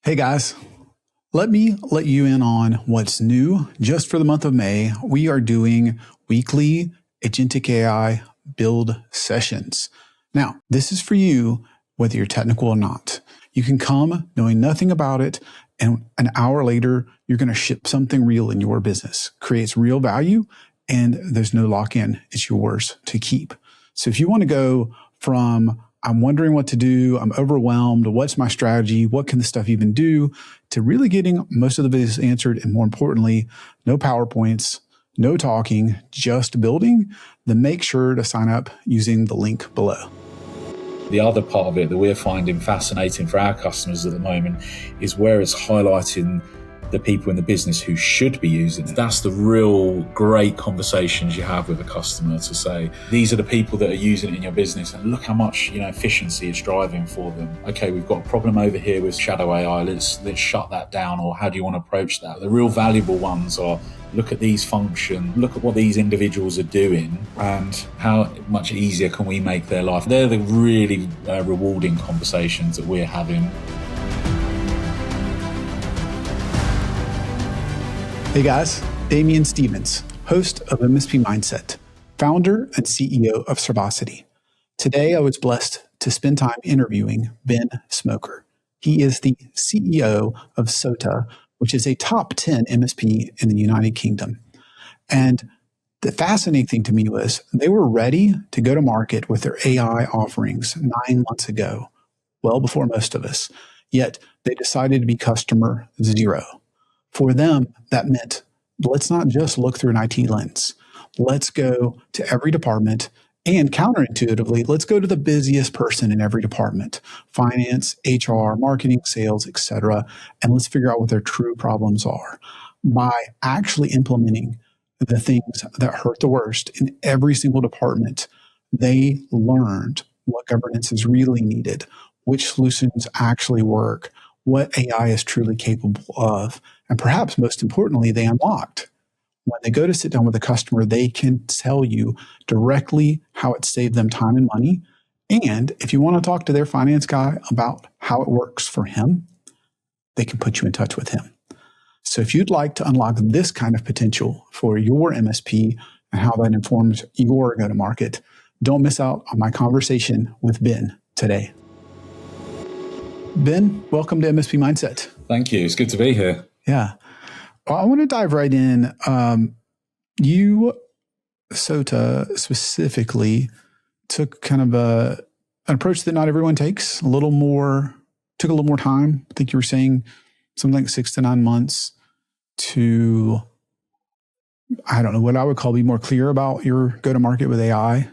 Hey guys, let me let you in on what's new. Just for the month of May, we are doing weekly agentic AI build sessions. Now, this is for you, whether you're technical or not. You can come knowing nothing about it, and an hour later, you're going to ship something real in your business. Creates real value, and there's no lock-in. It's yours to keep. So if you want to go from I'm wondering what to do, I'm overwhelmed, what's my strategy, what can this stuff even do, to really getting most of the videos answered, and more importantly, no PowerPoints, no talking, just building, then make sure to sign up using the link below. The other part of it that we're finding fascinating for our customers at the moment is where it's highlighting the people in the business who should be using it. That's the real great conversations you have with a customer, to say, these are the people that are using it in your business and look how much, efficiency it's driving for them. Okay, we've got a problem over here with shadow AI. Let's shut that down, or how do you want to approach that? The real valuable ones are, look at these functions, look at what these individuals are doing, and how much easier can we make their life. They're the really rewarding conversations that we're having. Hey guys, Damien Stevens, host of MSP Mindset, founder and CEO of Servacity. Today, I was blessed to spend time interviewing Ben Smoker. He is the CEO of Sota, which is a top 10 MSP in the United Kingdom. And the fascinating thing to me was they were ready to go to market with their AI offerings 9 months ago, well before most of us. Yet they decided to be customer zero. For them, that meant let's not just look through an IT lens. Let's go to every department, and counterintuitively, let's go to the busiest person in every department, finance, HR, marketing, sales, etc., and let's figure out what their true problems are. By actually implementing the things that hurt the worst in every single department, they learned what governance is really needed, which solutions actually work, what AI is truly capable of, and perhaps most importantly, they unlocked. When they go to sit down with a customer, they can tell you directly how it saved them time and money. And if you want to talk to their finance guy about how it works for him, they can put you in touch with him. So if you'd like to unlock this kind of potential for your MSP and how that informs your go-to-market, don't miss out on my conversation with Ben today. Ben, welcome to MSP Mindset. Thank you. It's good to be here. Yeah. Well, I want to dive right in. You, Sota specifically, took kind of an approach that not everyone takes, took a little more time. I think you were saying something like 6 to 9 months to, I don't know, what I would call be more clear about your go-to-market with AI.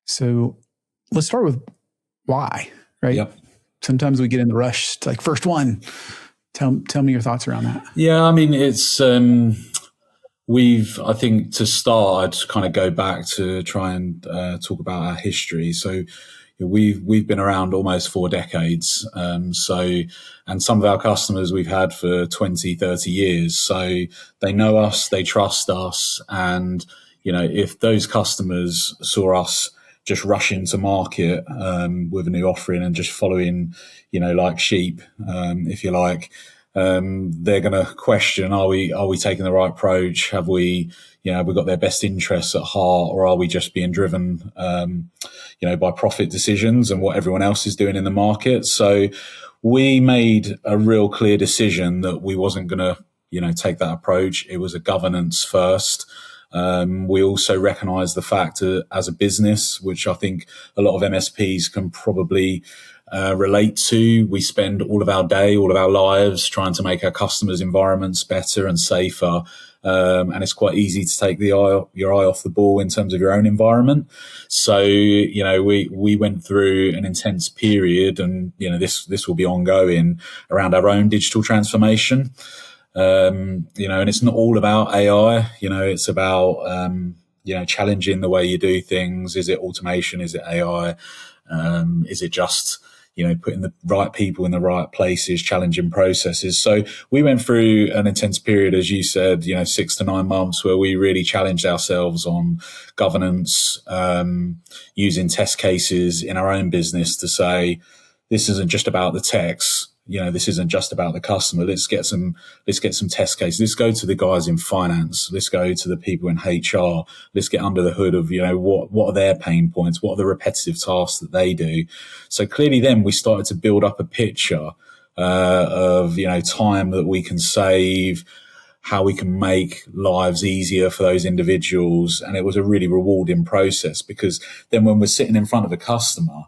So let's start with why, right? Yep. Sometimes we get in the rush, like first one. Tell me your thoughts around that. Yeah, I mean, it's I think to start, I'd kind of go back to try and talk about our history. So we've been around almost 4 decades. And some of our customers we've had for 20, 30 years. So they know us, they trust us. And, if those customers saw us just rush into market with a new offering and just following, like sheep, if you like, they're going to question: Are we taking the right approach? Have we got their best interests at heart, or are we just being driven, by profit decisions and what everyone else is doing in the market? So we made a real clear decision that we wasn't going to, take that approach. It was a governance first. We also recognize the fact that as a business, which I think a lot of MSPs can probably relate to, we spend all of our day, all of our lives trying to make our customers' environments better and safer. And it's quite easy to take your eye off the ball in terms of your own environment. So, we went through an intense period, and, this will be ongoing around our own digital transformation. And it's not all about AI, it's about, challenging the way you do things. Is it automation? Is it AI? Is it just, putting the right people in the right places, challenging processes? So we went through an intense period, as you said, 6 to 9 months, where we really challenged ourselves on governance, using test cases in our own business to say, this isn't just about the techs. this isn't just about the customer. Let's get some test cases. Let's go to the guys in finance. Let's go to the people in HR. Let's get under the hood of, what are their pain points? What are the repetitive tasks that they do? So clearly then we started to build up a picture of, time that we can save, how we can make lives easier for those individuals. And it was a really rewarding process, because then when we're sitting in front of a customer,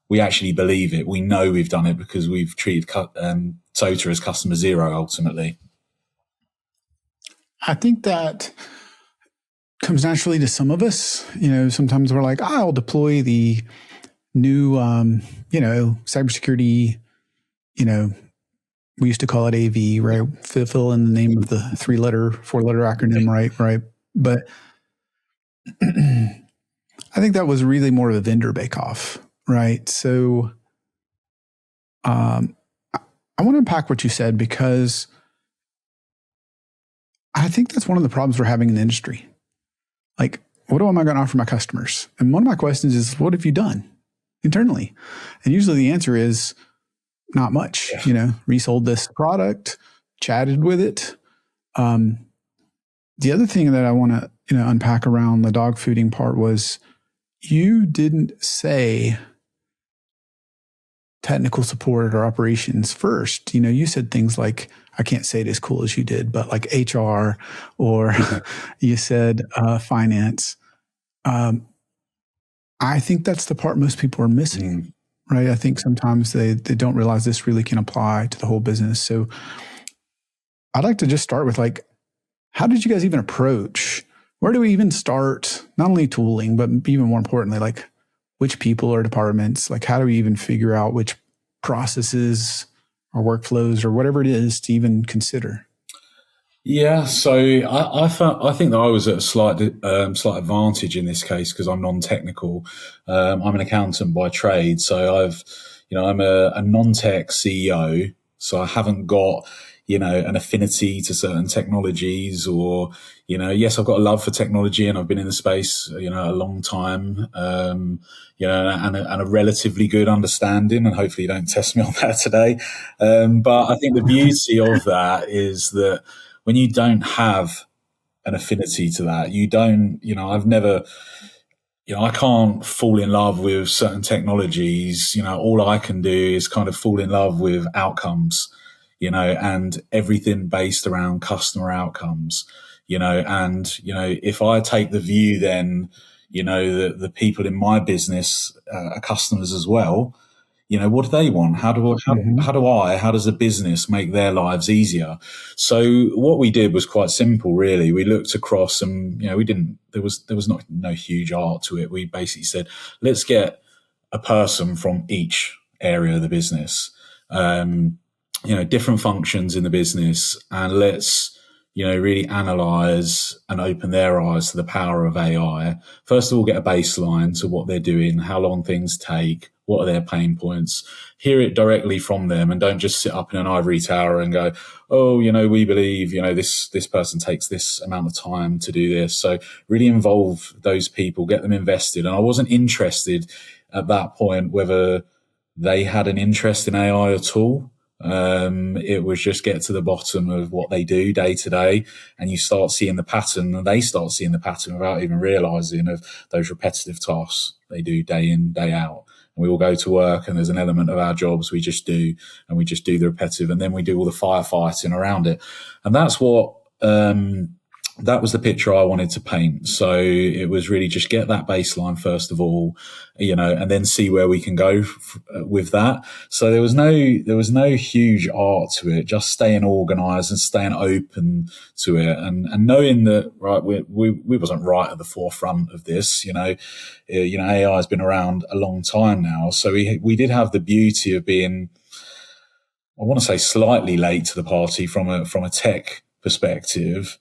we actually believe it. We know we've done it because we've treated Sota as customer zero ultimately. I think that comes naturally to some of us. Sometimes we're like, I'll deploy the new, cybersecurity, we used to call it AV, right? Fill in the name of the 4-letter acronym, right? But I think that was really more of a vendor bake-off, right? So I want to unpack what you said, because I think that's one of the problems we're having in the industry. Like, what am I going to offer my customers? And one of my questions is, what have you done internally? And usually the answer is not much. Resold this product, chatted with it. The other thing that I want to unpack around the dog fooding part was, you didn't say technical support or operations first. You said things like, I can't say it as cool as you did, but like HR, or you said finance. I think that's the part most people are missing, right? I think sometimes they don't realize this really can apply to the whole business. So I'd like to just start with, like, how did you guys even approach? Where do we even start? Not only tooling, but even more importantly, like, which people or departments, like, how do we even figure out which processes or workflows or whatever it is to even consider? Yeah, so I think that I was at a slight advantage in this case, because I'm non-technical. I'm an accountant by trade, so I'm a non-tech CEO, so I haven't got an affinity to certain technologies, or yes, I've got a love for technology, and I've been in the space a long time, and a relatively good understanding, and hopefully you don't test me on that today. But I think the beauty of that is that when you don't have an affinity to that, you don't, I've never, I can't fall in love with certain technologies. All I can do is kind of fall in love with outcomes, and everything based around customer outcomes, and, if I take the view then, that the people in my business are customers as well, what do they want? How does the business make their lives easier? So what we did was quite simple, really. We looked across, and there was no huge art to it. We basically said, let's get a person from each area of the business, different functions in the business, and let's really analyze and open their eyes to the power of AI. First of all, get a baseline to what they're doing, how long things take, what are their pain points, hear it directly from them, and don't just sit up in an ivory tower and go, oh, we believe, this person takes this amount of time to do this. So really involve those people, get them invested. And I wasn't interested at that point whether they had an interest in AI at all. It was just get to the bottom of what they do day to day, and you start seeing the pattern, and they start seeing the pattern without even realizing of those repetitive tasks they do day in, day out. And we all go to work, and there's an element of our jobs we just do, and we just do the repetitive, and then we do all the firefighting around it. And that's what, that was the picture I wanted to paint. So it was really just get that baseline first of all, and then see where we can go with that. So there was no huge art to it, just staying organized and staying open to it, and knowing that, right, we wasn't right at the forefront of this. AI has been around a long time now. So we did have the beauty of being, I want to say, slightly late to the party from a tech perspective.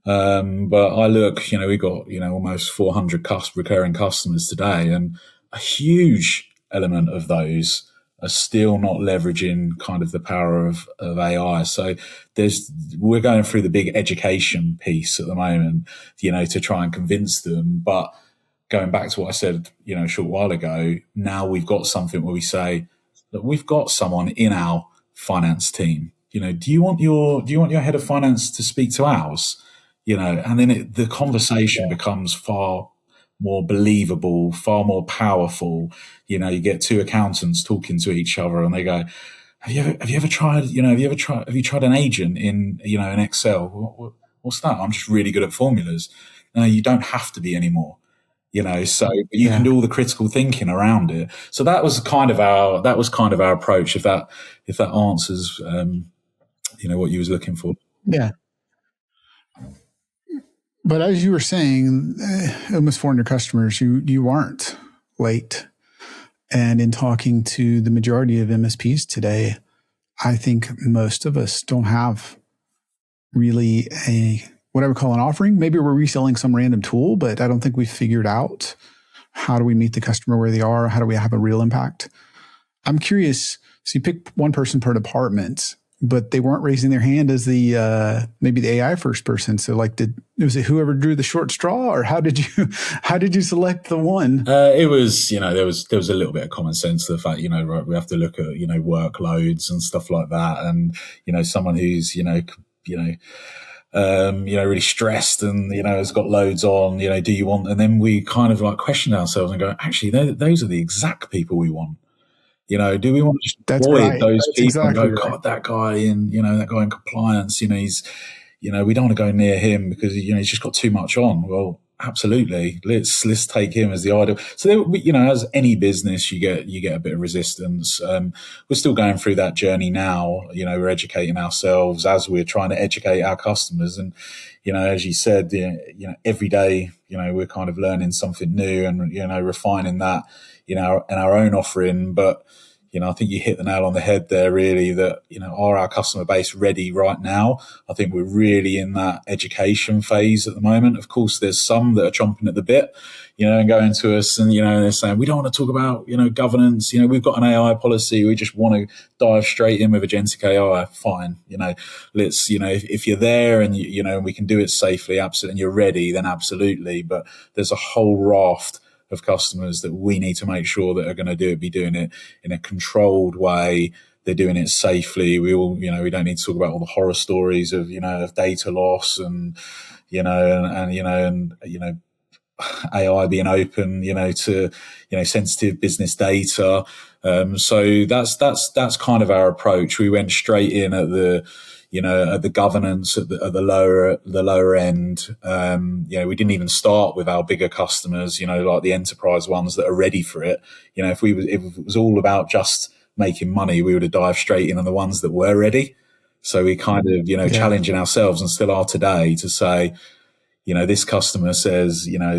But I look, we got, almost 400 recurring customers today, and a huge element of those are still not leveraging kind of the power of AI. So we're going through the big education piece at the moment, to try and convince them. But going back to what I said, a short while ago, now we've got something where we say that we've got someone in our finance team? Do you want your head of finance to speak to ours? And then the conversation becomes far more believable, far more powerful. You get two accountants talking to each other, and they go, Have you ever tried? Have you tried an agent in in Excel? What's that? I'm just really good at formulas. No, you don't have to be anymore. So you can do all the critical thinking around it. So that was kind of our approach. If that answers what you was looking for. Yeah. But as you were saying, almost 400 customers, you aren't late. And in talking to the majority of MSPs today, I think most of us don't have really what I would call an offering. Maybe we're reselling some random tool, but I don't think we've figured out how do we meet the customer where they are? How do we have a real impact? I'm curious. So you pick one person per department, but they weren't raising their hand as the maybe the AI first person. So was it whoever drew the short straw, or how did you select the one? It was there was a little bit of common sense to the fact right, we have to look at workloads and stuff like that, and someone who's really stressed and has got loads on. Do you want? And then we kind of questioned ourselves and go, actually, those are the exact people we want. Do we want to just avoid those people and go, God, that guy in compliance, he's, we don't want to go near him because, he's just got too much on. Well, absolutely. Let's take him as the ideal. So, as any business, you get a bit of resistance. We're still going through that journey now. We're educating ourselves as we're trying to educate our customers. And, as you said, every day, we're kind of learning something new and, refining that, in our own offering. But, I think you hit the nail on the head there, really, that, are our customer base ready right now? I think we're really in that education phase at the moment. Of course, there's some that are chomping at the bit, and going to us and, they're saying, we don't want to talk about, governance. We've got an AI policy. We just want to dive straight in with agentic AI. Fine. Let's, if you're there and, and we can do it safely, absolutely, and you're ready, then absolutely. But there's a whole raft of customers that we need to make sure that are going to be doing it in a controlled way. They're doing it safely. We all, we don't need to talk about all the horror stories of, of data loss and AI being open, to, sensitive business data. So that's kind of our approach. We went straight in at the governance at the lower end. We didn't even start with our bigger customers, like the enterprise ones that are ready for it. If it was all about just making money, we would have dived straight in on the ones that were ready. So we kind of, challenging ourselves, and still are today, to say, this customer says, they're not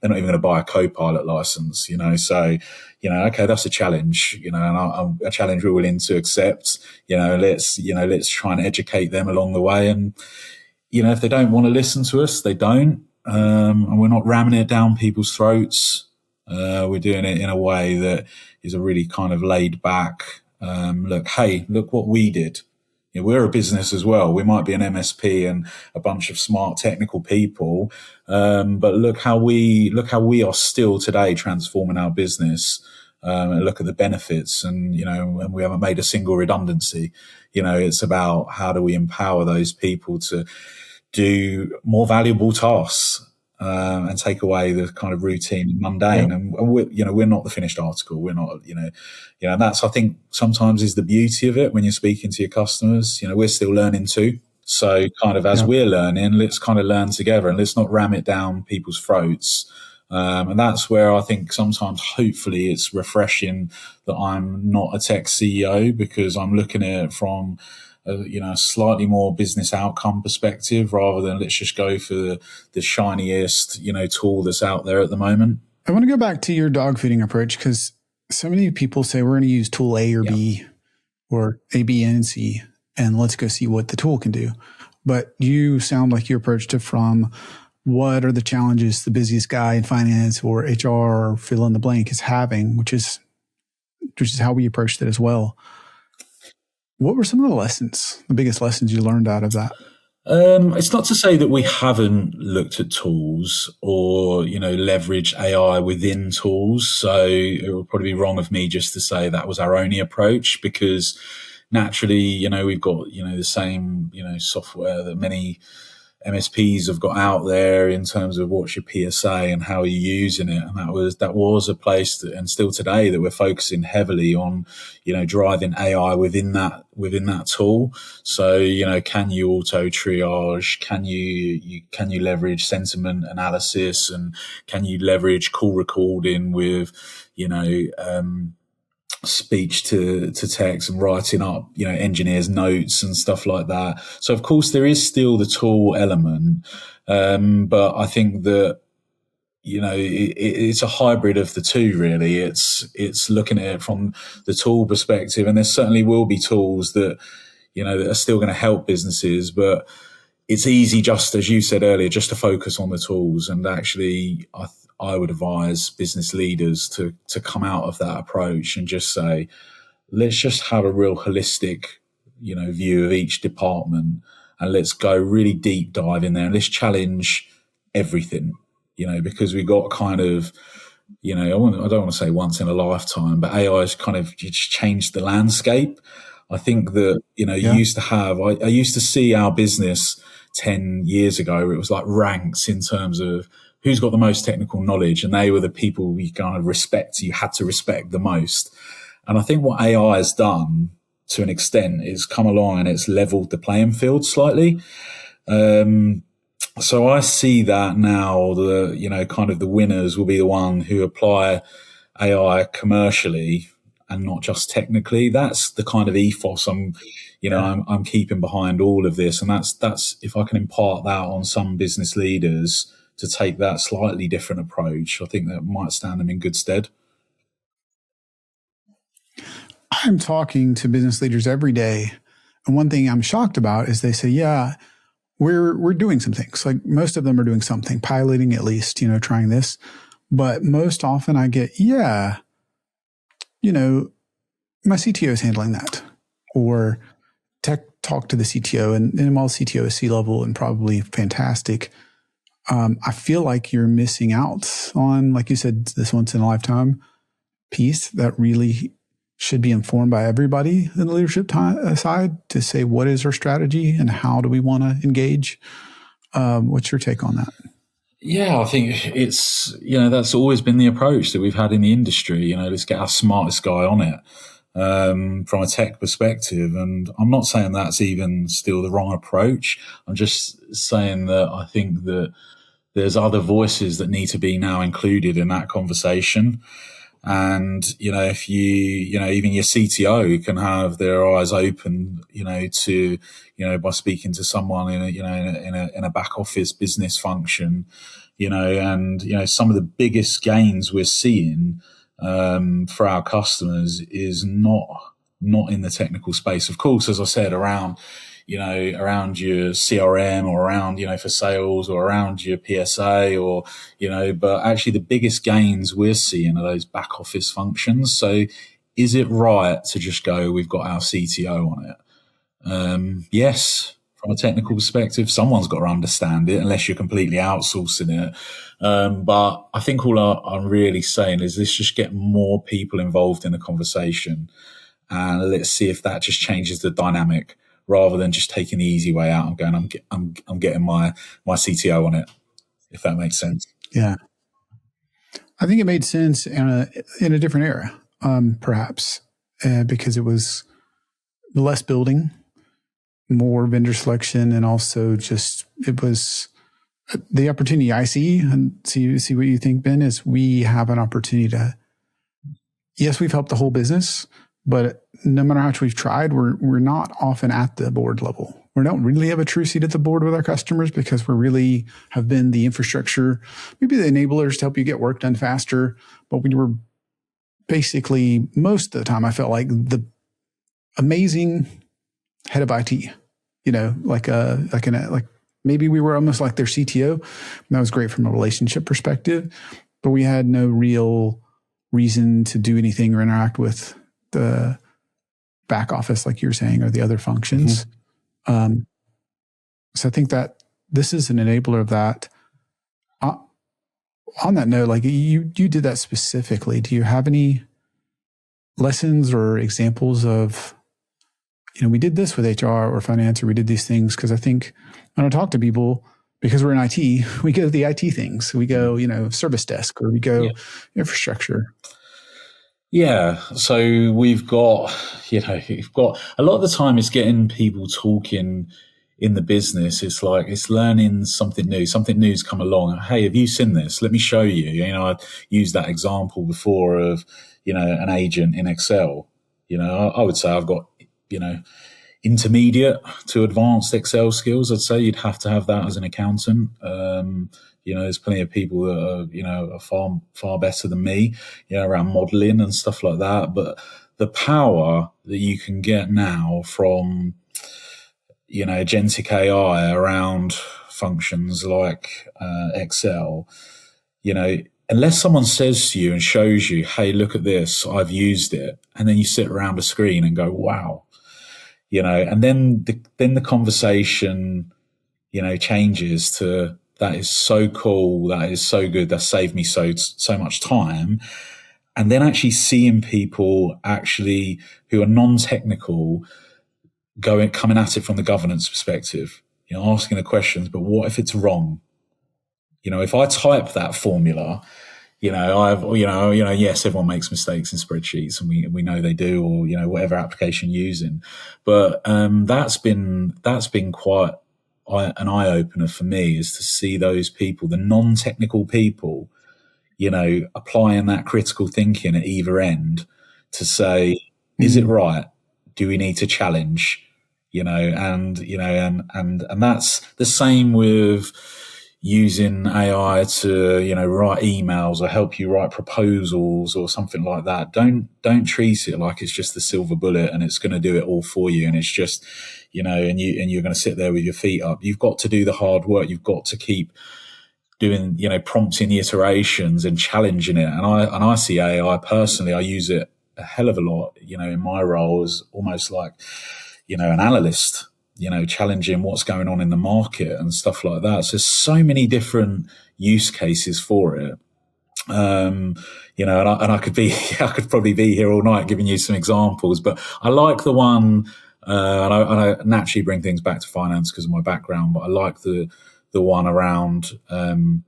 even gonna buy a Copilot license, so, okay, that's a challenge, and a challenge we're willing to accept. Let's try and educate them along the way. And, if they don't want to listen to us, they don't. And we're not ramming it down people's throats. We're doing it in a way that is a really kind of laid back, look what we did. We're a business as well. We might be an MSP and a bunch of smart technical people, but look how we are still today transforming our business. And look at the benefits, and and we haven't made a single redundancy. It's about how do we empower those people to do more valuable tasks. And take away the kind of routine and mundane. Yeah. And we're not the finished article. We're not, and that's, I think, sometimes is the beauty of it when you're speaking to your customers. We're still learning too. So kind of as we're learning, let's kind of learn together, and let's not ram it down people's throats. And that's where I think sometimes, hopefully, it's refreshing that I'm not a tech CEO, because I'm looking at it from a slightly more business outcome perspective, rather than let's just go for the shiniest, tool that's out there at the moment. I want to go back to your dog feeding approach, because so many people say we're going to use tool A or B, or A, B, and C, and let's go see what the tool can do. But you sound like you approached it from what are the challenges the busiest guy in finance or HR or fill in the blank is having, which is how we approached it as well. What were some of the biggest lessons you learned out of that? It's not to say that we haven't looked at tools or, leverage AI within tools. So it would probably be wrong of me just to say that was our only approach, because naturally, we've got, the same, software that many MSPs have got out there in terms of what's your PSA and how you're using it. And that was a place that, and still today, that we're focusing heavily on, driving AI within that tool. So, can you auto triage? Can you leverage sentiment analysis, and can you leverage call recording with, speech to text and writing up, engineers' notes and stuff like that. So of course there is still the tool element, but I think that it's a hybrid of the two. Really, it's looking at it from the tool perspective, and there certainly will be tools that that are still going to help businesses, but it's easy, just as you said earlier, just to focus on the tools. And actually, I would advise business leaders to come out of that approach and just say, let's just have a real holistic, view of each department, and let's go really deep dive in there, and let's challenge everything, because we got kind of, I don't want to say once in a lifetime, but AI has kind of just changed the landscape. I think that, you used to have, I used to see our business 10 years ago, it was like ranks in terms of who's got the most technical knowledge, and they were the people you kind of you had to respect the most. And I think what AI has done to an extent is come along and it's leveled the playing field slightly. So I see that now kind of the winners will be the one who apply AI commercially and not just technically. That's the kind of ethos I'm keeping behind all of this. And that's if I can impart that on some business leaders to take that slightly different approach, I think that might stand them in good stead. I'm talking to business leaders every day, and one thing I'm shocked about is they say, yeah, we're doing some things. Like most of them are doing something, piloting at least, trying this. But most often I get, my CTO is handling that. Or talk to the CTO, and while the CTO is C-level and probably fantastic, I feel like you're missing out on, like you said, this once in a lifetime piece that really should be informed by everybody in the leadership side to say, what is our strategy and how do we want to engage? What's your take on that? Yeah, I think it's, that's always been the approach that we've had in the industry. Let's get our smartest guy on it from a tech perspective. And I'm not saying that's even still the wrong approach. I'm just saying that I think that there's other voices that need to be now included in that conversation. And, if even your CTO can have their eyes open, to, by speaking to someone in a back office business function, and, some of the biggest gains we're seeing, for our customers is not in the technical space. Of course, as I said, around your CRM or around, for sales or around your PSA or, but actually the biggest gains we're seeing are those back office functions. So is it right to just go, we've got our CTO on it? Yes, from a technical perspective, someone's got to understand it unless you're completely outsourcing it. But I think all I'm really saying is let's just get more people involved in the conversation, and let's see if that just changes the dynamic, rather than just taking the easy way out and going, I'm getting my CTO on it, if that makes sense. Yeah. I think it made sense in a different era, perhaps, because it was less building, more vendor selection, and also just, it was the opportunity I see, and see what you think, Ben, is we have an opportunity to, yes, we've helped the whole business, but no matter how much we've tried, we're not often at the board level. We don't really have a true seat at the board with our customers because we really have been the infrastructure, maybe the enablers to help you get work done faster. But we were basically, most of the time, I felt like the amazing head of IT, like maybe we were almost like their CTO. And that was great from a relationship perspective, but we had no real reason to do anything or interact with the back office, like you're saying, or the other functions. Mm-hmm. So I think that this is an enabler of that. On that note, like you did that specifically. Do you have any lessons or examples of, we did this with HR or finance, or we did these things? Because I think when I talk to people, because we're in IT, we go to the IT things. We go, service desk, or we go infrastructure. Yeah. So we've got a lot of the time it's getting people talking in the business. It's like, it's learning something new. Something new's come along. Hey, have you seen this? Let me show you. I used that example before of, an agent in Excel. I would say I've got, intermediate to advanced Excel skills. I'd say you'd have to have that as an accountant. There's plenty of people that are far, far better than me, around modeling and stuff like that. But the power that you can get now from, agentic AI around functions like Excel, unless someone says to you and shows you, hey, look at this, I've used it. And then you sit around a screen and go, wow, and then the conversation, changes to, that is so cool. That is so good. That saved me so much time. And then actually seeing people actually who are non-technical coming at it from the governance perspective, asking the questions, but what if it's wrong? If I type that formula, yes, everyone makes mistakes in spreadsheets, and we know they do, or, whatever application you're using. But that's been quite an eye opener for me, is to see those people, the non-technical people, applying that critical thinking at either end to say, is it right? Do we need to challenge? And that's the same with using AI to, write emails or help you write proposals or something like that. Don't treat it like it's just the silver bullet and it's going to do it all for you. And it's just, and you're going to sit there with your feet up. You've got to do the hard work. You've got to keep doing, prompting the iterations and challenging it. And I see AI personally, I use it a hell of a lot, in my role as almost like, an analyst, challenging what's going on in the market and stuff like that. So there's so many different use cases for it. And I could probably be here all night giving you some examples, but I like the one, and I naturally bring things back to finance because of my background, but I like the one around, the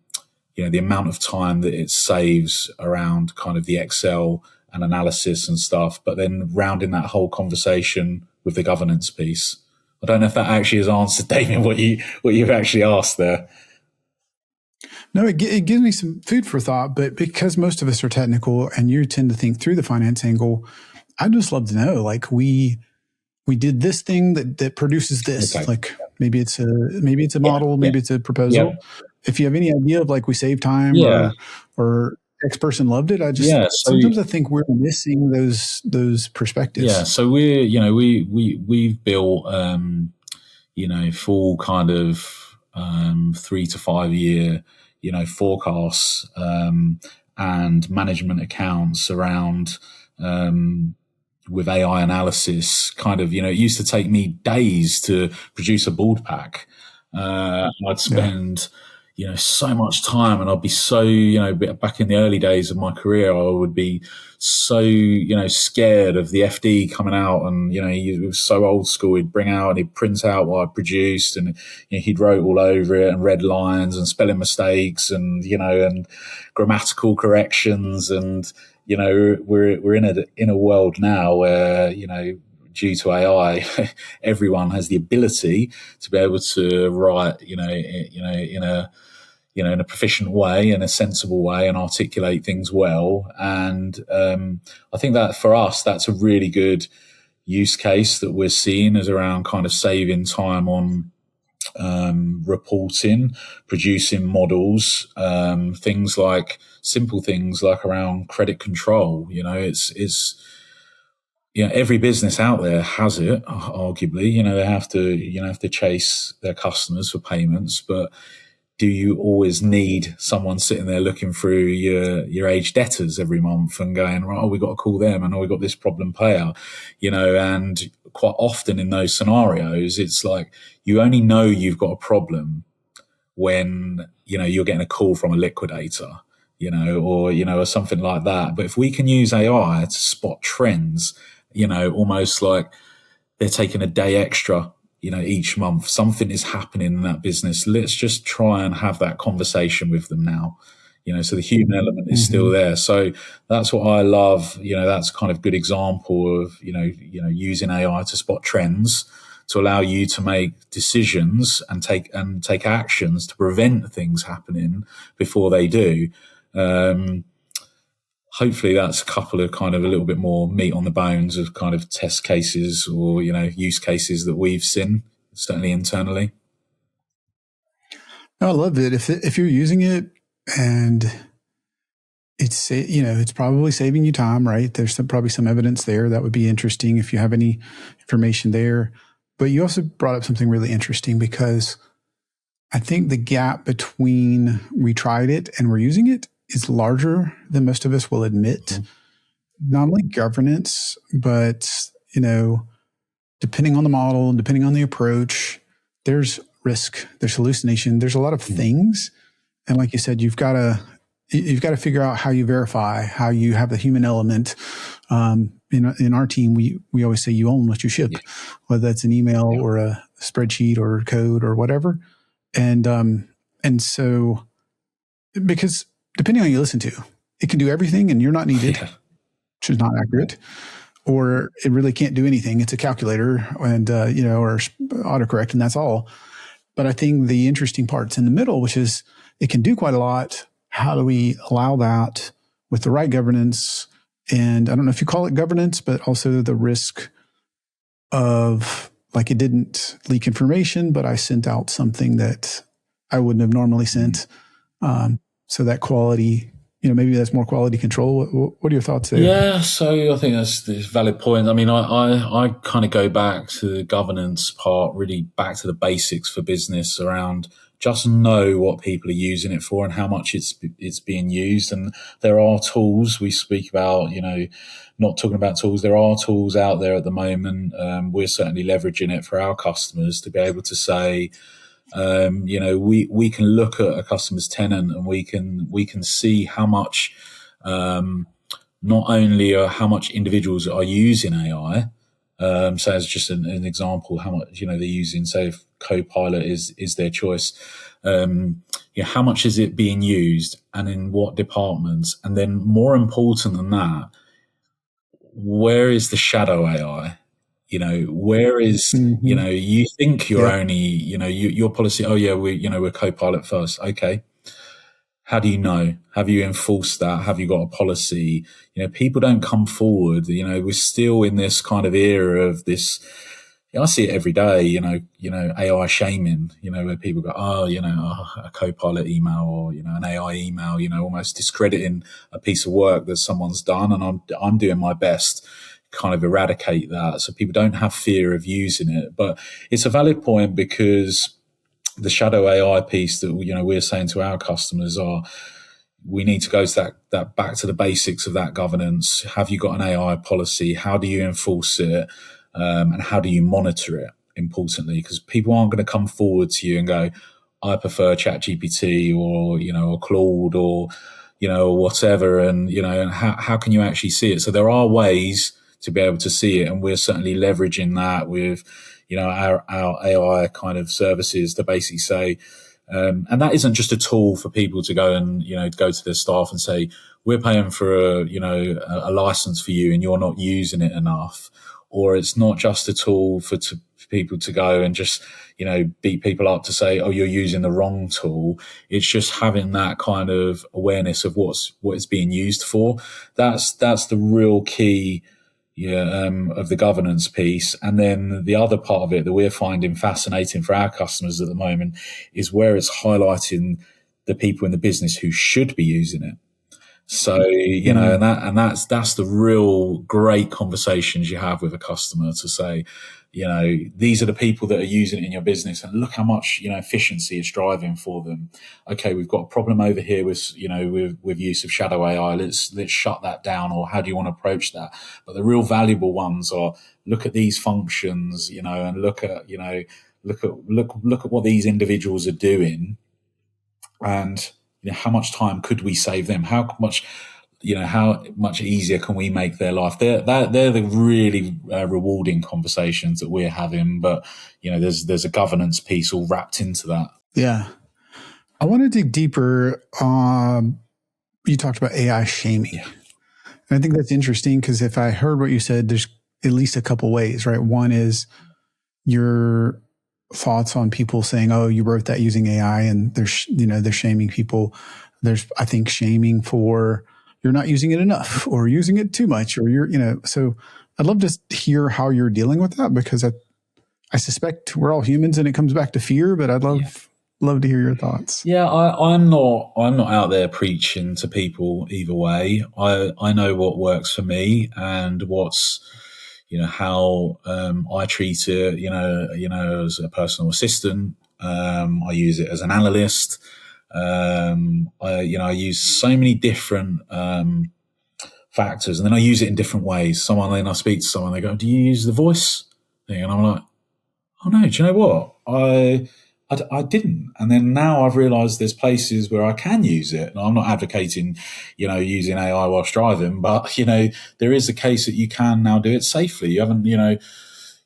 amount of time that it saves around kind of the Excel and analysis and stuff, but then rounding that whole conversation with the governance piece. I don't know if that actually has answered, Damien, what you've actually asked there. No, it gives me some food for thought, but because most of us are technical and you tend to think through the finance angle, I'd just love to know, like we did this thing that produces this. Okay. Like maybe it's a model, maybe it's a proposal. Yeah. If you have any idea of like we save time or X person loved it, sometimes I think we're missing those perspectives. Yeah, so we've built full kind of 3 to 5 year forecasts and management accounts around with AI analysis. Kind of, it used to take me days to produce a board pack. I'd spend so much time, and I'd be so, back in the early days of my career, I would be so, scared of the FD coming out, and, he was so old school. He'd bring out and he'd print out what I produced, and he'd wrote all over it, and red lines and spelling mistakes and, and grammatical corrections. And, we're in a world now where, due to AI, everyone has the ability to be able to write, in a proficient way, in a sensible way, and articulate things well. And I think that for us, that's a really good use case that we're seeing, is around kind of saving time on reporting, producing models, simple things like around credit control. It's every business out there has it, arguably. They have to chase their customers for payments, but do you always need someone sitting there looking through your aged debtors every month and going, right, we got to call them, and we got this problem player, and quite often in those scenarios, it's like you only know you've got a problem when, you're getting a call from a liquidator, or something like that. But if we can use AI to spot trends, almost like they're taking a day extra, each month, something is happening in that business. Let's just try and have that conversation with them now. So the human element is still there. So that's what I love. That's kind of good example of, using AI to spot trends, to allow you to make decisions and take actions to prevent things happening before they do. Hopefully that's a couple of kind of a little bit more meat on the bones of kind of test cases or, use cases that we've seen, certainly internally. I love it. If you're using it and it's probably saving you time, right? There's probably some evidence there that would be interesting if you have any information there. But you also brought up something really interesting, because I think the gap between we tried it and we're using it is larger than most of us will admit. Mm-hmm. Not only governance, but, depending on the model, depending on the approach, there's risk, there's hallucination, there's a lot of things. And like you said, you've got to figure out how you verify, how you have the human element. In our team, we always say you own what you ship, whether that's an email or a spreadsheet or code or whatever. And so, because depending on who you listen to, it can do everything and you're not needed, which is not accurate, or it really can't do anything. It's a calculator and, or autocorrect, and that's all. But I think the interesting part's in the middle, which is it can do quite a lot. How do we allow that with the right governance? And I don't know if you call it governance, but also the risk of, like, it didn't leak information, but I sent out something that I wouldn't have normally sent. So that quality, maybe that's more quality control. What are your thoughts there? Yeah, so I think that's a valid point. I mean, I kind of go back to the governance part, really back to the basics for business around just know what people are using it for and how much it's being used. And there are tools we speak about, not talking about tools. There are tools out there at the moment. We're certainly leveraging it for our customers to be able to say, we can look at a customer's tenant and we can see how much, not only how much individuals are using AI. So as just an example, how much, they're using, say if Copilot is their choice, how much is it being used and in what departments? And then more important than that, where is the shadow AI? Where is, you think you're only, your policy, we're Copilot first. Okay. How do you know? Have you enforced that? Have you got a policy? People don't come forward. We're still in this kind of era of this. I see it every day, AI shaming, where people go, a Copilot email or, an AI email, almost discrediting a piece of work that someone's done. And I'm doing my best to kind of eradicate that so people don't have fear of using it. But it's a valid point, because the shadow AI piece that, we're saying to our customers are, we need to go to that back to the basics of that governance. Have you got an AI policy? How do you enforce it? And how do you monitor it, importantly? Because people aren't going to come forward to you and go, I prefer ChatGPT or Claude or whatever. And, and how can you actually see it? So there are ways to be able to see it. And we're certainly leveraging that with, our AI kind of services to basically say, and that isn't just a tool for people to go and, go to their staff and say, we're paying for a license for you and you're not using it enough. Or it's not just a tool for people to go and just, beat people up to say, oh, you're using the wrong tool. It's just having that kind of awareness of what it's being used for. That's the real key, of the governance piece. And then the other part of it that we're finding fascinating for our customers at the moment is where it's highlighting the people in the business who should be using it. So, and that's the real great conversations you have with a customer to say, these are the people that are using it in your business, and look how much, efficiency it's driving for them. Okay, we've got a problem over here with, with use of shadow AI. Let's shut that down, or how do you want to approach that? But the real valuable ones are, look at these functions, and look at what these individuals are doing, and how much time could we save them? How much easier can we make their life? They're the really rewarding conversations that we're having. But there's a governance piece all wrapped into that. Yeah, I want to dig deeper. You talked about AI shaming, and I think that's interesting because if I heard what you said, there's at least a couple ways, right? One is your thoughts on people saying, "Oh, you wrote that using AI," and they're shaming people. There's, I think, shaming for you're not using it enough or using it too much, or so I'd love to hear how you're dealing with that, because I suspect we're all humans and it comes back to fear, but I'd love to hear your thoughts. Yeah, I'm not out there preaching to people either way. I know what works for me and what's, how I treat it, as a personal assistant. I use it as an analyst. I use so many different factors, and then I use it in different ways. Then I speak to someone, they go, "Do you use the voice thing?" And I'm like, "Oh no, do you know what? I didn't." And then now I've realised there's places where I can use it. And I'm not advocating, using AI whilst driving, but there is a case that you can now do it safely. You haven't, when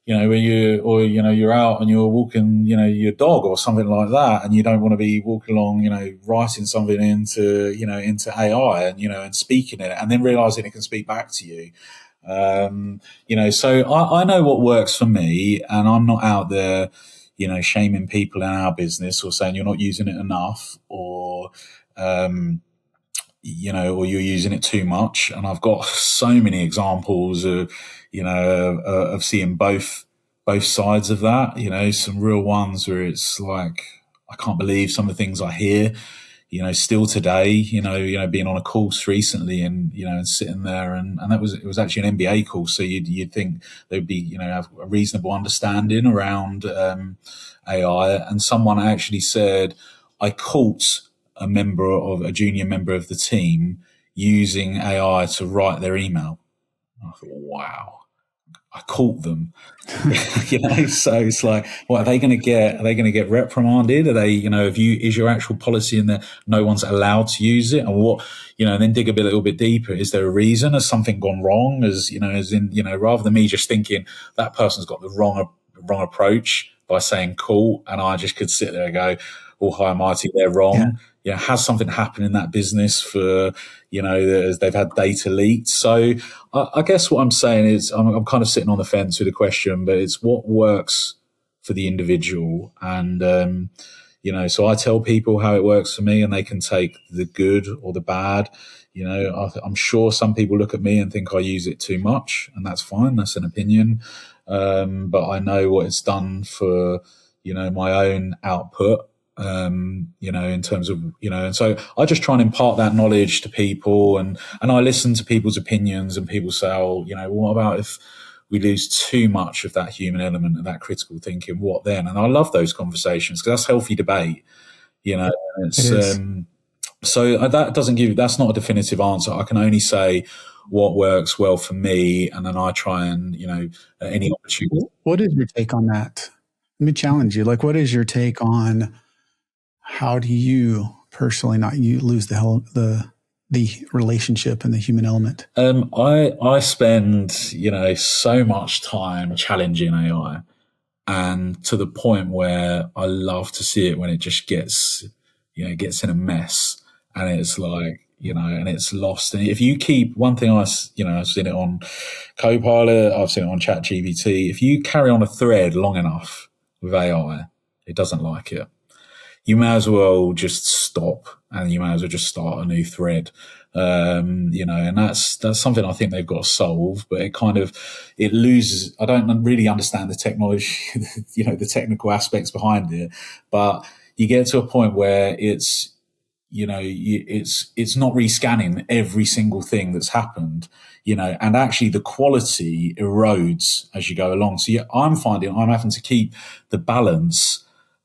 you're out and you're walking, your dog or something like that, and you don't want to be walking along, writing something into AI and speaking it, and then realizing it can speak back to you. So I know what works for me, and I'm not out there, shaming people in our business or saying you're not using it enough, or, or you're using it too much. And I've got so many examples of, of seeing both sides of that, some real ones where it's like, I can't believe some of the things I hear, still today, being on a course recently and, and sitting there and it was actually an MBA course. So you'd think they'd be, have a reasonable understanding around, AI. And someone actually said, I caught a junior member of the team using AI to write their email. I thought, wow, I caught them. So it's like, what are they going to get? Are they going to get reprimanded? Are they, is your actual policy in there, no one's allowed to use it? And what, and then dig a little bit deeper. Is there a reason? Has something gone wrong? As rather than me just thinking that person's got the wrong approach by saying cool, and I just could sit there and go, oh, high mighty, they're wrong. Yeah. Has something happened in that business for, as they've had data leaked? So I guess what I'm saying is I'm kind of sitting on the fence with the question, but it's what works for the individual. And, so I tell people how it works for me, and they can take the good or the bad. I'm sure some people look at me and think I use it too much, and that's fine. That's an opinion. But I know what it's done for, my own output. In terms of, and so I just try and impart that knowledge to people, and I listen to people's opinions, and people say, oh, what about if we lose too much of that human element and that critical thinking? What then? And I love those conversations because that's healthy debate, so that that's not a definitive answer. I can only say what works well for me. And then I try and, at any opportunity. What is your take on that? Let me challenge you. Like, what is your take on how do you personally not lose the relationship and the human element? I spend, so much time challenging AI, and to the point where I love to see it when it just gets in a mess, and it's like, and it's lost. And if you keep one thing, I've seen it on Copilot, I've seen it on ChatGPT. If you carry on a thread long enough with AI, it doesn't like it. You may as well just stop, and you may as well just start a new thread. And that's something I think they've got to solve, but it loses. I don't really understand the technology, the technical aspects behind it, but you get to a point where it's, it's not rescanning every single thing that's happened, and actually the quality erodes as you go along. So I'm finding I'm having to keep the balance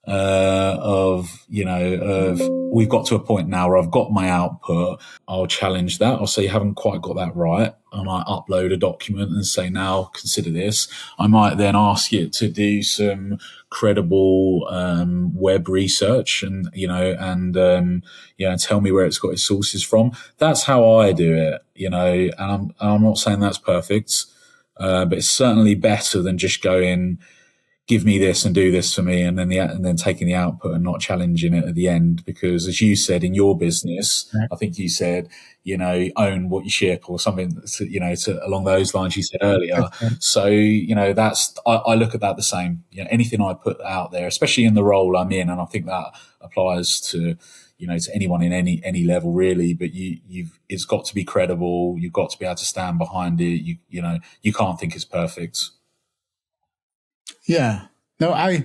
of we've got to a point now where I've got my output. I'll challenge that. I'll say you haven't quite got that right. I might upload a document and say, now consider this. I might then ask it to do some credible web research and tell me where it's got its sources from. That's how I do it, and I'm not saying that's perfect, but it's certainly better than just going, give me this and do this for me, and then taking the output and not challenging it at the end. Because as you said in your business, I think you said, own what you ship or something, along those lines you said earlier. Okay. So, I look at that the same. Anything I put out there, especially in the role I'm in, and I think that applies to, to anyone in any level really, but it's got to be credible. You've got to be able to stand behind it. You can't think it's perfect. Yeah. No, I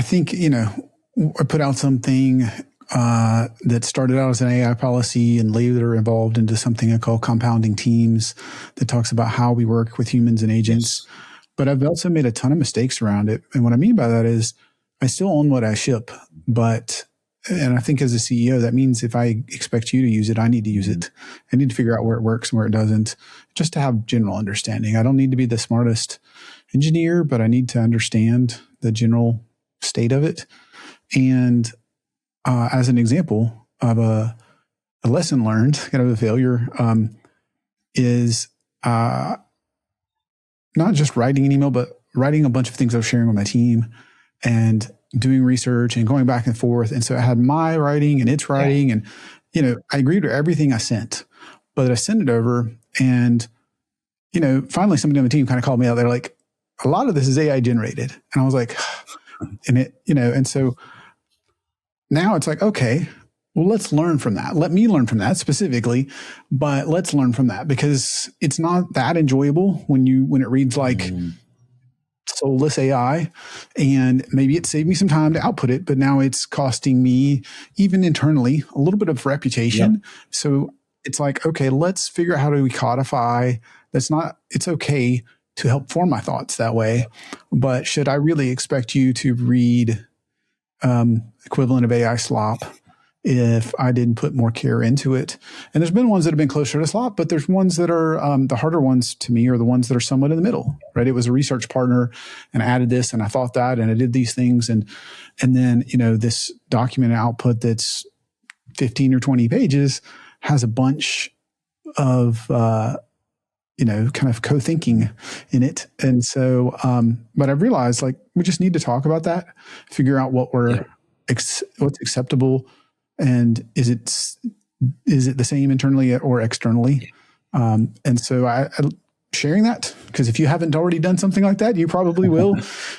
think, I put out something that started out as an AI policy and later evolved into something I call compounding teams that talks about how we work with humans and agents. Yes. But I've also made a ton of mistakes around it. And what I mean by that is I still own what I ship, and I think as a CEO, that means if I expect you to use it, I need to use it. I need to figure out where it works and where it doesn't, just to have general understanding. I don't need to be the smartest engineer, but I need to understand the general state of it. And as an example of a lesson learned, kind of a failure, is not just writing an email, but writing a bunch of things I was sharing with my team and doing research and going back and forth. And so I had my writing and its writing, and, I agreed with everything I sent, but I sent it over, and, finally somebody on the team kind of called me out. They're like, a lot of this is AI generated. And I was like, and so now it's like, okay, well, let's learn from that. Let me learn from that specifically, but let's learn from that, because it's not that enjoyable when it reads like soulless AI, and maybe it saved me some time to output it, but now it's costing me, even internally, a little bit of reputation. Yep. So it's like, okay, let's figure out how do we codify. It's okay to help form my thoughts that way, but should I really expect you to read equivalent of AI slop if I didn't put more care into it? And there's been ones that have been closer to slop, but there's ones that are the harder ones to me are the ones that are somewhat in the middle, right? It was a research partner, and I added this and I thought that, and I did these things. And then, this document output that's 15 or 20 pages has a bunch of, kind of co-thinking in it. And so, but I've realized we just need to talk about that, figure out what what's acceptable, and is it the same internally or externally? And so I sharing that, because if you haven't already done something like that, you probably will,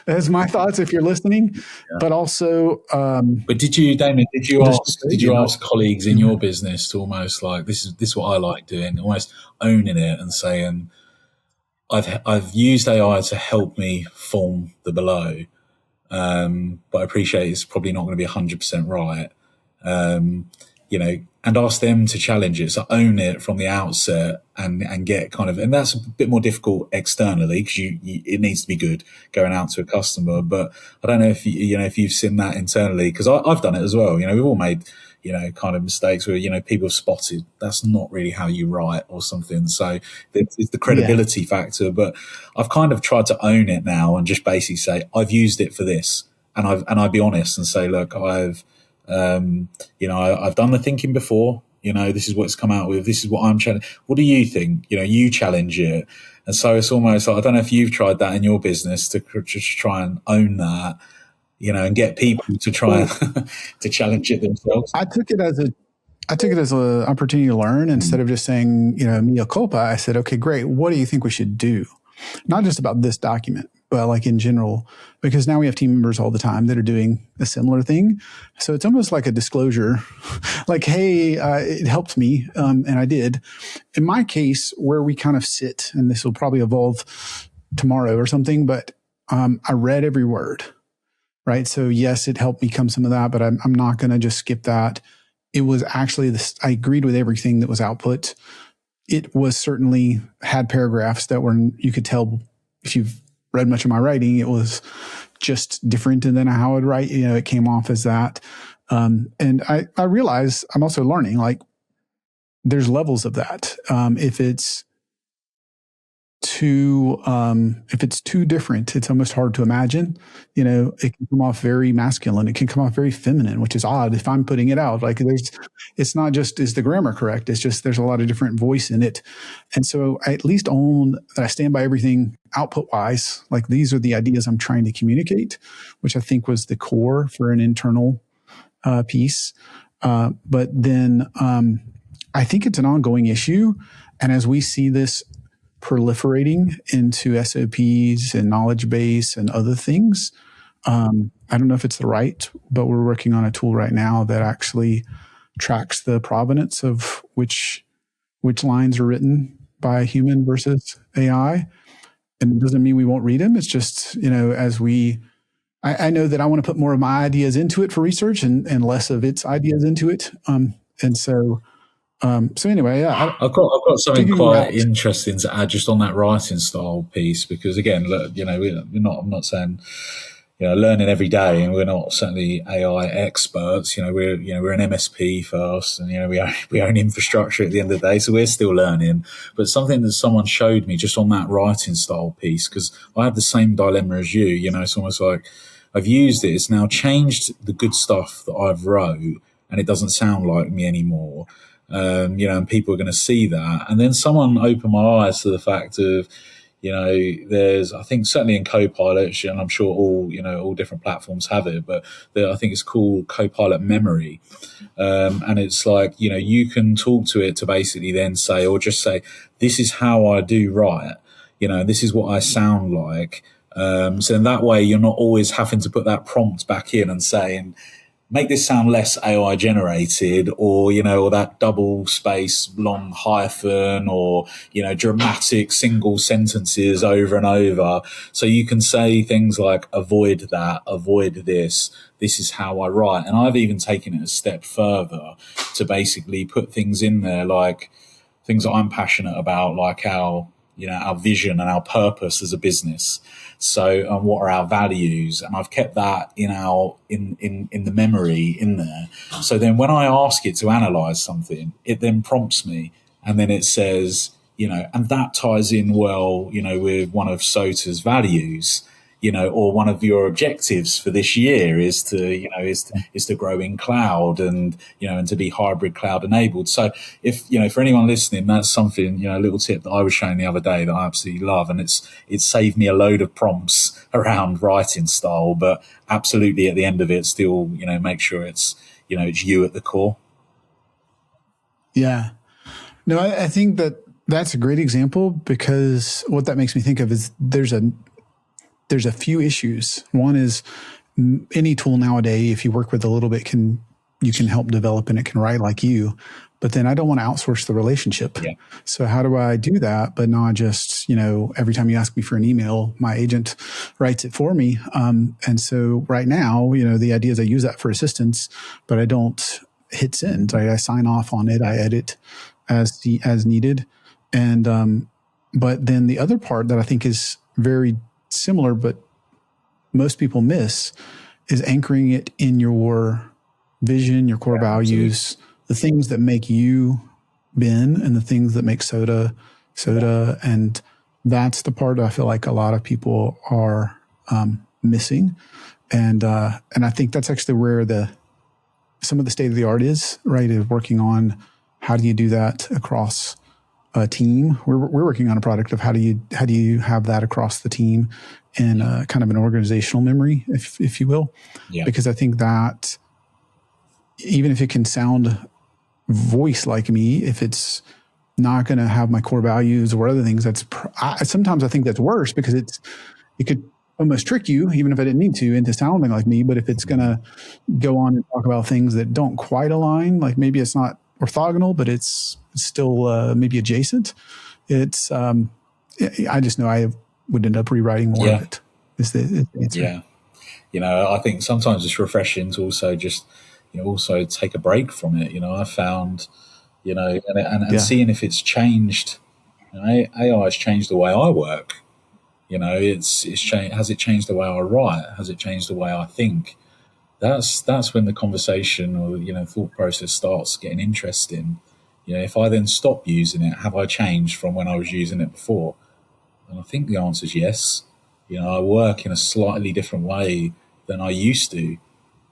as my thoughts if you're listening. But also, but Damien, did you ask colleagues in your business to almost like, this is what I like doing, almost owning it and saying, I've used AI to help me form the below, but I appreciate it's probably not going to be 100% right. And ask them to challenge it. So own it from the outset and get kind of, and that's a bit more difficult externally because it needs to be good going out to a customer. But I don't know if if you've seen that internally, because I've done it as well. We've all made, kind of mistakes where, people have spotted that's not really how you write or something. So it's the credibility factor, but I've kind of tried to own it now and just basically say, I've used it for this. And I'd be honest and say, look, I've done the thinking before, this is what it's come out with. This is what I'm challenging. What do you think? You challenge it. And so it's almost like, I don't know if you've tried that in your business to just try and own that, and get people to try to challenge it themselves. I took it as an opportunity to learn instead of just saying, mea culpa. I said, okay, great. What do you think we should do? Not just about this document, but in general, because now we have team members all the time that are doing a similar thing. So it's almost like a disclosure, hey, it helped me. And I did. In my case, where we kind of sit, and this will probably evolve tomorrow or something, but I read every word, right? So yes, it helped become some of that, but I'm not going to just skip that. It was actually this, I agreed with everything that was output. It was certainly had paragraphs that were, you could tell if you've read much of my writing, it was just different than how I'd write. It came off as that. And I realize I'm also learning, like, there's levels of that. If it's too different, it's almost hard to imagine. It can come off very masculine. It can come off very feminine, which is odd if I'm putting it out. Like, it's not just, is the grammar correct? It's just, there's a lot of different voice in it. And so I at least own that I stand by everything output wise. Like, these are the ideas I'm trying to communicate, which I think was the core for an internal piece. But then I think it's an ongoing issue. And as we see this proliferating into SOPs and knowledge base and other things, I don't know if it's the right, but we're working on a tool right now that actually tracks the provenance of which lines are written by a human versus AI. And it doesn't mean we won't read them. It's just, I know that I want to put more of my ideas into it for research and less of its ideas into it. So anyway, yeah, I've got something quite interesting to add just on that writing style piece, because again, look, I'm not saying, learning every day, and we're not certainly AI experts. We're an MSP first, and we own infrastructure at the end of the day, so we're still learning. But something that someone showed me just on that writing style piece, because I have the same dilemma as you. It's almost like I've used it. It's now changed the good stuff that I've wrote, and it doesn't sound like me anymore. And people are going to see that. And then someone opened my eyes to the fact of, there's, I think certainly in Copilot, and I'm sure all different platforms have it, but I think it's called Copilot Memory. And it's like, you can talk to it to basically then say, or just say, this is how I do write, this is what I sound like. So in that way, you're not always having to put that prompt back in and saying, make this sound less AI generated, or that double space long hyphen, or dramatic single sentences over and over. So you can say things like, avoid that, avoid this is how I write. And I've even taken it a step further to basically put things in there, like things that I'm passionate about, like our vision and our purpose as a business. So, what are our values? And I've kept that in the memory in there. So then when I ask it to analyze something, it then prompts me, and then it says, and that ties in well, with one of Sota's values, or one of your objectives for this year is to grow in cloud and to be hybrid cloud enabled. So if, for anyone listening, that's something, a little tip that I was showing the other day that I absolutely love. And it's saved me a load of prompts around writing style, but absolutely at the end of it, still, make sure it's, it's you at the core. Yeah. No, I think that's a great example, because what that makes me think of is there's a few issues. One is any tool nowadays, if you work with a little bit, you can help develop and it can write like you. But then I don't want to outsource the relationship. Yeah. So how do I do that? But not just, every time you ask me for an email, my agent writes it for me. And so right now, the idea is I use that for assistance, but I don't hit send. Right? I sign off on it. I edit as needed. And, but then the other part that I think is very similar, but most people miss, is anchoring it in your vision, your core values, the things that make you Ben, and the things that make Sota. And that's the part I feel like a lot of people are missing. And I think that's actually where some of the state of the art is, right? Is working on how do you do that across a team. We're working on a product of how do you have that across the team in kind of an organizational memory, if you will. Yeah. Because I think that even if it can sound voice like me, if it's not going to have my core values or other things, sometimes I think that's worse, because it could almost trick you, even if I didn't need to, into sounding like me. But if it's going to go on and talk about things that don't quite align, like maybe it's not orthogonal, but it's still maybe adjacent. I just know I would end up rewriting more of it. Is the answer. Yeah. I think sometimes it's refreshing to also just, also take a break from it. I found, and Yeah. seeing if it's changed. AI has changed the way I work. It's changed. Has it changed the way I write? Has it changed the way I think? That's when the conversation or thought process starts getting interesting. If I then stop using it, have I changed from when I was using it before? And I think the answer is yes. I work in a slightly different way than I used to,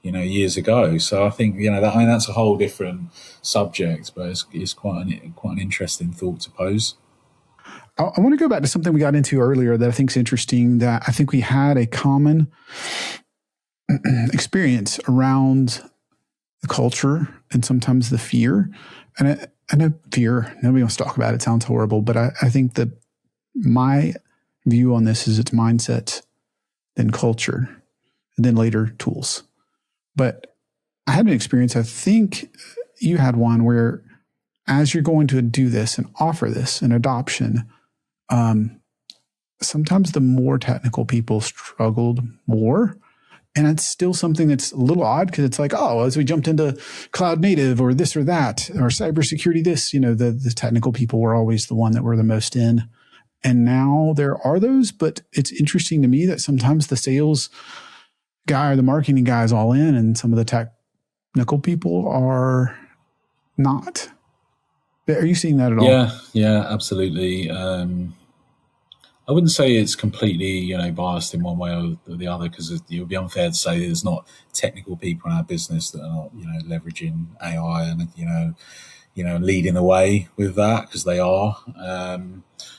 years ago. So I think that's a whole different subject, but it's quite an interesting thought to pose. I want to go back to something we got into earlier that I think is interesting, that I think we had a common experience around the culture and sometimes the fear. And I know fear, nobody wants to talk about it. It sounds horrible, but I think that my view on this is it's mindset, then culture, and then later tools. But I had an experience, I think you had one, where as you're going to do this and offer this in adoption, sometimes the more technical people struggled more. And it's still something that's a little odd, because it's like, oh, as we jumped into cloud native or this or that, or cybersecurity, this, the technical people were always the one that were the most in. And now there are those, but it's interesting to me that sometimes the sales guy or the marketing guy is all in, and some of the technical people are not. Are you seeing that at all? Yeah, absolutely. I wouldn't say it's completely, biased in one way or the other, because it would be unfair to say there's not technical people in our business that are not, leveraging AI and, leading the way with that, because they are.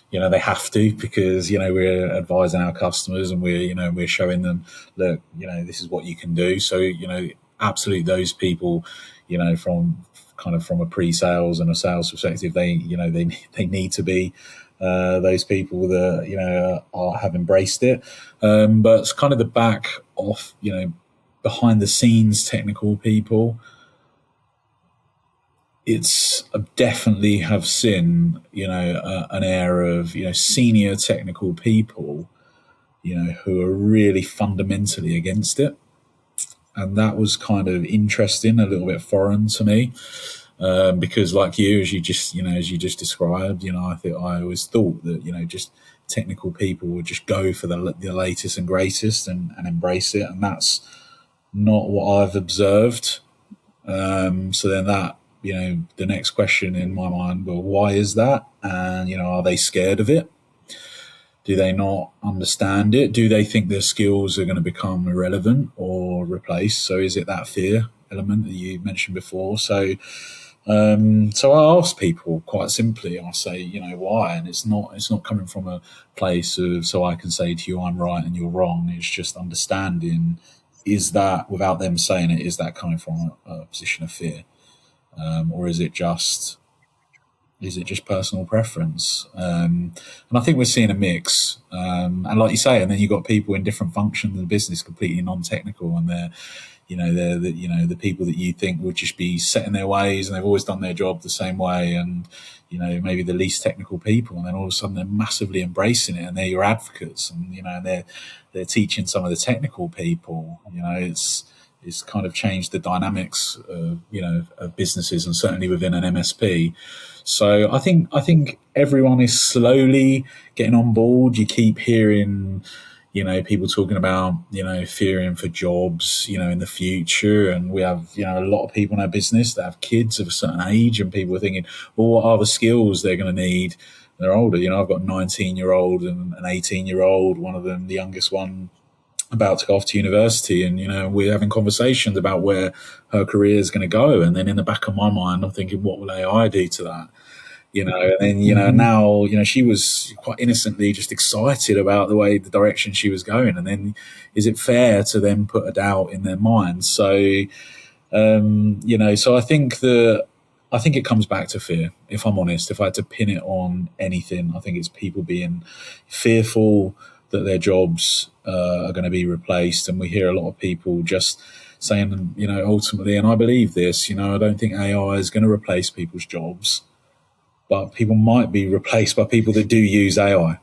They have to, because, we're advising our customers, and we're showing them, look, this is what you can do. So, absolutely those people, from a pre-sales and a sales perspective, they need to be those people that have embraced it, but it's kind of the back off, behind the scenes technical people. It's definitely have seen an air of senior technical people who are really fundamentally against it, and that was kind of interesting, a little bit foreign to me. Because like you, as you just described, I always thought that, just technical people would just go for the latest and greatest and embrace it. And that's not what I've observed. So then that, the next question in my mind, well, why is that? And, are they scared of it? Do they not understand it? Do they think their skills are going to become irrelevant or replaced? So is it that fear element that you mentioned before? So I ask people quite simply, I say, why? And it's not coming from a place of, so I can say to you, I'm right and you're wrong. It's just understanding, is that, without them saying it, is that coming from a position of fear? Or is it just personal preference? And I think we're seeing a mix. And like you say, and then you've got people in different functions of the business, completely non-technical, and they're the people that you think would just be set in their ways, and they've always done their job the same way, and maybe the least technical people, and then all of a sudden they're massively embracing it, and they're your advocates, and and they're teaching some of the technical people. It's kind of changed the dynamics of businesses, and certainly within an MSP. So I think everyone is slowly getting on board. You keep hearing people talking about, fearing for jobs, in the future. And we have, a lot of people in our business that have kids of a certain age, and people are thinking, well, what are the skills they're going to need when they're older? I've got a 19-year-old and an 18-year-old, one of them, the youngest one, about to go off to university. And, we're having conversations about where her career is going to go. And then in the back of my mind, I'm thinking, what will AI do to that? And then, now, she was quite innocently just excited about the direction she was going. And then is it fair to then put a doubt in their minds? So, so I think it comes back to fear. If I'm honest, if I had to pin it on anything, I think it's people being fearful that their jobs are going to be replaced. And we hear a lot of people just saying, ultimately, and I believe this, I don't think AI is going to replace people's jobs, but people might be replaced by people that do use AI.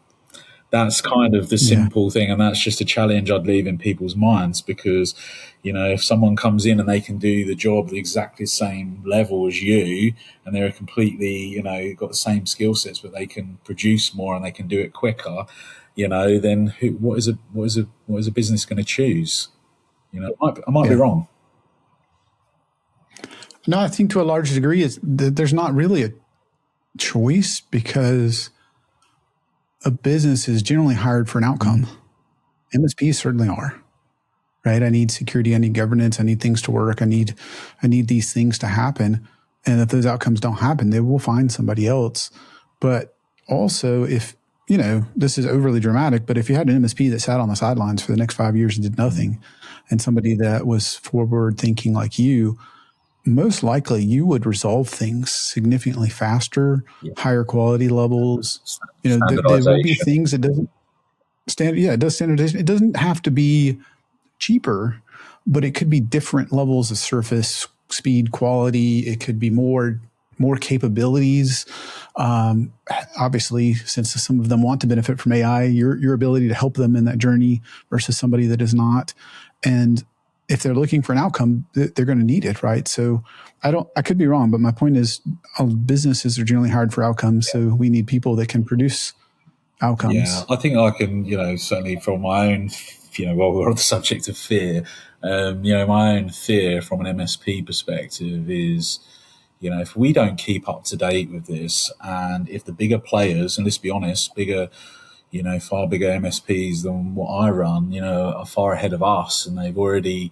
That's kind of the Yeah. simple thing, and that's just a challenge I'd leave in people's minds, because if someone comes in and they can do the job at exactly the same level as you, and they're completely got the same skill sets, but they can produce more and they can do it quicker, then what is a business going to choose? I might be Yeah. wrong. No, I think to a large degree there's not really a choice, because a business is generally hired for an outcome. MSPs certainly are, right? I need security, I need governance, I need things to work, I need these things to happen. And if those outcomes don't happen, they will find somebody else. But also, if this is overly dramatic, but if you had an MSP that sat on the sidelines for the next 5 years and did nothing, and somebody that was forward thinking like you, most likely you would resolve things significantly faster, higher quality levels. There will be Standardization. things that doesn't stand. Yeah, it does standardization. It doesn't have to be cheaper, but it could be different levels of surface speed, quality. It could be more capabilities. Obviously, since some of them want to benefit from AI, your ability to help them in that journey versus somebody that is not. And if they're looking for an outcome, they're going to need it, right? So I could be wrong, but my point is businesses are generally hired for outcomes. So we need people that can produce outcomes. Yeah, I think I can, certainly from my own, while we're on the subject of fear, my own fear from an MSP perspective is, if we don't keep up to date with this, and if the bigger players, and let's be honest, far bigger MSPs than what I run, are far ahead of us, and they've already,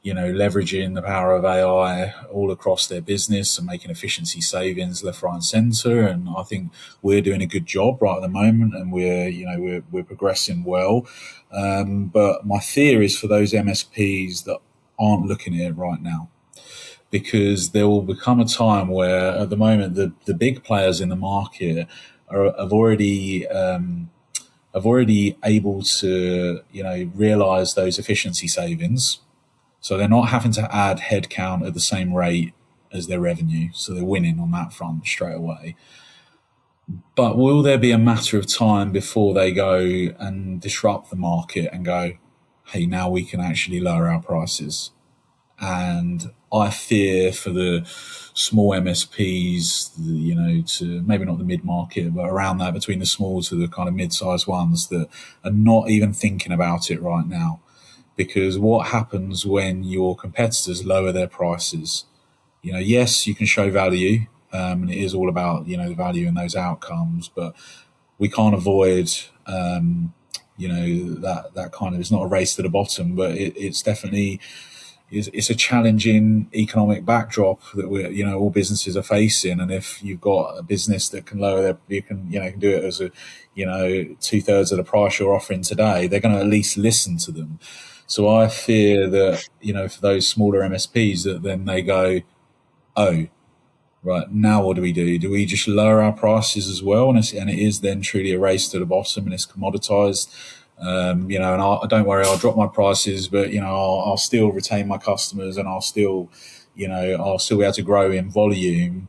leveraging the power of AI all across their business and making efficiency savings left, right, and centre. And I think we're doing a good job right at the moment, and we're progressing well. But my fear is for those MSPs that aren't looking at it right now, because there will become a time where, at the moment, the big players in the market have already able to realize those efficiency savings, so they're not having to add headcount at the same rate as their revenue, so they're winning on that front straight away. But will there be a matter of time before they go and disrupt the market and go, hey, now we can actually lower our prices? And I fear for the small MSPs, to maybe not the mid-market, but around that, between the small to the kind of mid-sized ones, that are not even thinking about it right now. Because what happens when your competitors lower their prices? Yes, you can show value, and it is all about, the value in those outcomes, but we can't avoid, that kind of, it's not a race to the bottom, but it's definitely, it's a challenging economic backdrop that all businesses are facing. And if you've got a business that can lower their, you can do it as a, 2/3 of the price you're offering today, they're going to at least listen to them. So I fear that, for those smaller MSPs, that then they go, oh, right, now what do we do? Do we just lower our prices as well? And it is then truly a race to the bottom, and it's commoditized. And don't worry, I'll drop my prices, but, I'll still retain my customers, and I'll still be able to grow in volume.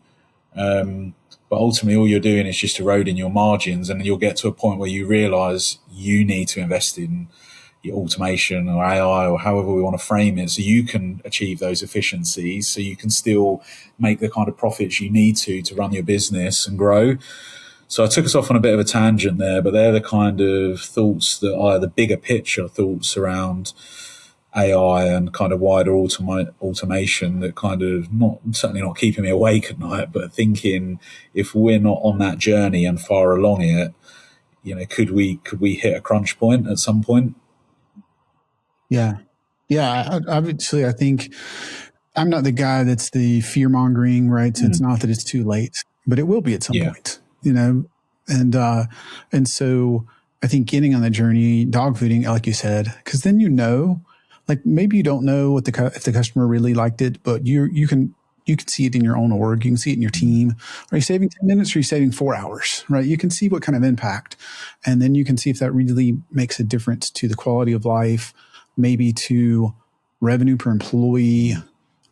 But ultimately, all you're doing is just eroding your margins, and you'll get to a point where you realize you need to invest in your automation or AI, or however we want to frame it, so you can achieve those efficiencies, so you can still make the kind of profits you need to run your business and grow. So I took us off on a bit of a tangent there, but they're the kind of thoughts that are the bigger picture thoughts around AI and kind of wider automation that kind of certainly not keeping me awake at night, but thinking, if we're not on that journey and far along it, could we hit a crunch point at some point? Yeah. Obviously, I think I'm not the guy that's the fear mongering, right? So it's not that it's too late, but it will be at some point, and so I think getting on the journey, dog fooding, like you said, because then like maybe you don't know if the customer really liked it, but you can see it in your own org, you can see it in your team. Are you saving 10 minutes or are you saving 4 hours, right? You can see what kind of impact, and then you can see if that really makes a difference to the quality of life, maybe to revenue per employee,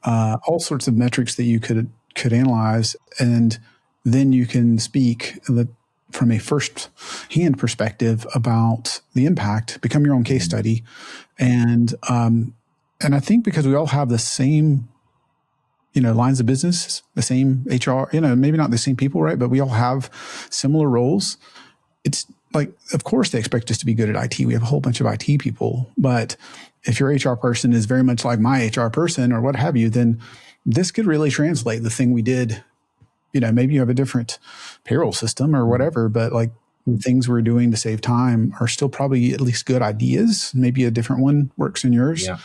all sorts of metrics that you could analyze. And then you can speak from a first-hand perspective about the impact. Become your own case study, and I think because we all have the same, lines of business, the same HR, maybe not the same people, right? But we all have similar roles. It's like, of course, they expect us to be good at IT. We have a whole bunch of IT people, but if your HR person is very much like my HR person or what have you, then this could really translate the thing we did. Maybe you have a different payroll system or whatever, but like the things we're doing to save time are still probably at least good ideas. Maybe a different one works in yours. Yeah.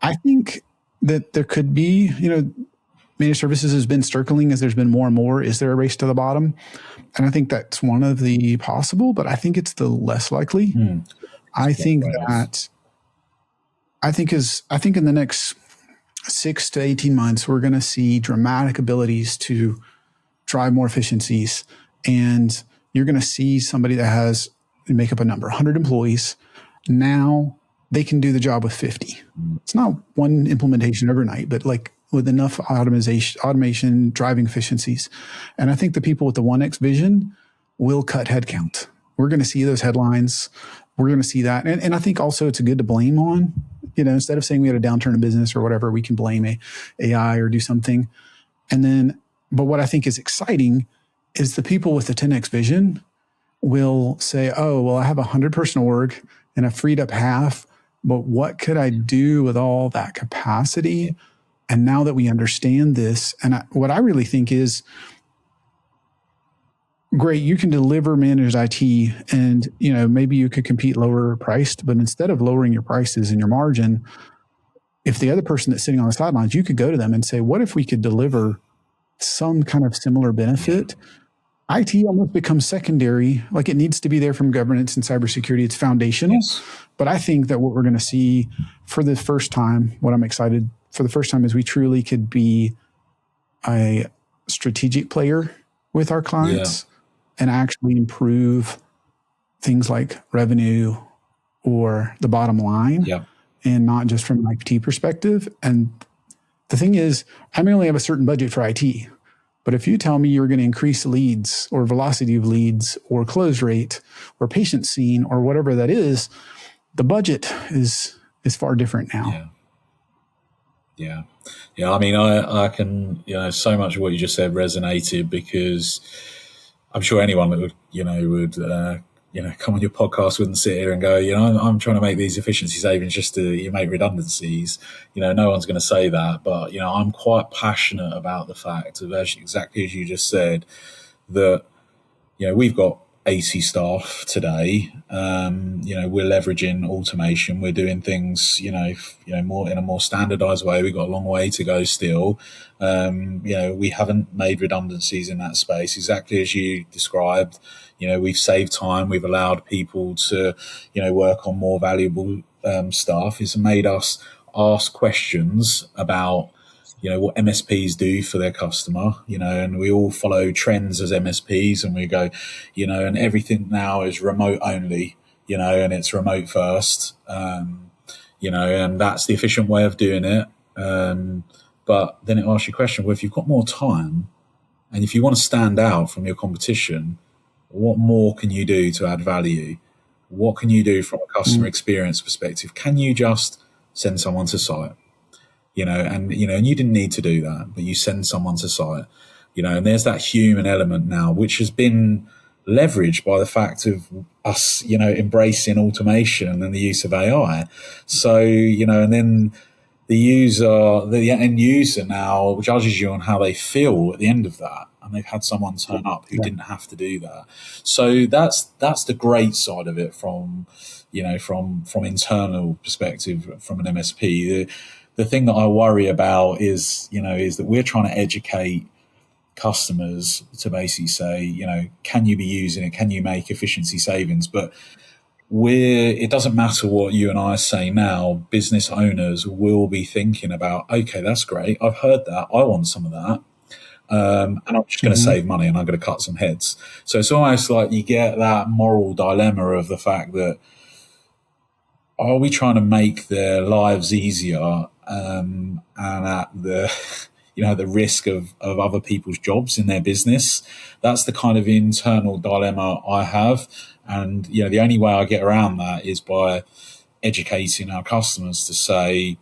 I think that there could be, managed services has been circling as there's been more and more. Is there a race to the bottom? And I think that's one of the possible, but I think it's the less likely. I think in the next 6 to 18 months, we're going to see dramatic abilities to drive more efficiencies. And you're going to see somebody that has, make up a number, 100 employees. Now they can do the job with 50. It's not one implementation overnight, but like with enough automation, driving efficiencies. And I think the people with the 1X vision will cut headcount. We're going to see those headlines. We're going to see that. And I think also it's good to blame on, instead of saying we had a downturn in business or whatever, we can blame AI or do something. But what I think is exciting is the people with the 10X vision will say, oh, well, I have 100-person org and I freed up half, but what could I do with all that capacity? And now that we understand this, and what I really think is, great, you can deliver managed IT and, maybe you could compete lower priced, but instead of lowering your prices and your margin, if the other person that's sitting on the sidelines, you could go to them and say, what if we could deliver some kind of similar benefit? IT almost becomes secondary, like it needs to be there from governance and cybersecurity. It's foundational. Yes. But I think that what we're going to see for the first time, what I'm excited for the first time is we truly could be a strategic player with our clients and actually improve things like revenue or the bottom line and not just from an IT perspective. And the thing is, I may only have a certain budget for IT, but if you tell me you're going to increase leads or velocity of leads or close rate or patient seen or whatever that is, the budget is far different now. Yeah. I mean, I can, so much of what you just said resonated because I'm sure anyone that would come on your podcast wouldn't sit here and go, I'm trying to make these efficiency savings just to make redundancies. No one's going to say that, but, I'm quite passionate about the fact of exactly as you just said that, we've got 80 staff today. We're leveraging automation. We're doing things, more in a more standardized way. We've got a long way to go still. We haven't made redundancies in that space, exactly as you described. We've saved time. We've allowed people to, work on more valuable stuff. It's made us ask questions about, what MSPs do for their customer, and we all follow trends as MSPs and we go, and everything now is remote only, and it's remote first, and that's the efficient way of doing it. But then it asks you a question, well, if you've got more time and if you want to stand out from your competition, what more can you do to add value? What can you do from a customer experience perspective? Can you just send someone to site? And you didn't need to do that, but you send someone to site, and there's that human element now, which has been leveraged by the fact of us, embracing automation and the use of AI. So, and then the end user now judges you on how they feel at the end of that. And they've had someone turn up who didn't have to do that. So that's the great side of it from internal perspective from an MSP. The thing that I worry about is that we're trying to educate customers to basically say, can you be using it? Can you make efficiency savings? But it doesn't matter what you and I say now, business owners will be thinking about, okay, that's great. I've heard that. I want some of that. And I'm just going to save money and I'm going to cut some heads. So it's almost like you get that moral dilemma of the fact that, are we trying to make their lives easier, and at the at the risk of other people's jobs in their business. That's the kind of internal dilemma I have. And, the only way I get around that is by educating our customers to say,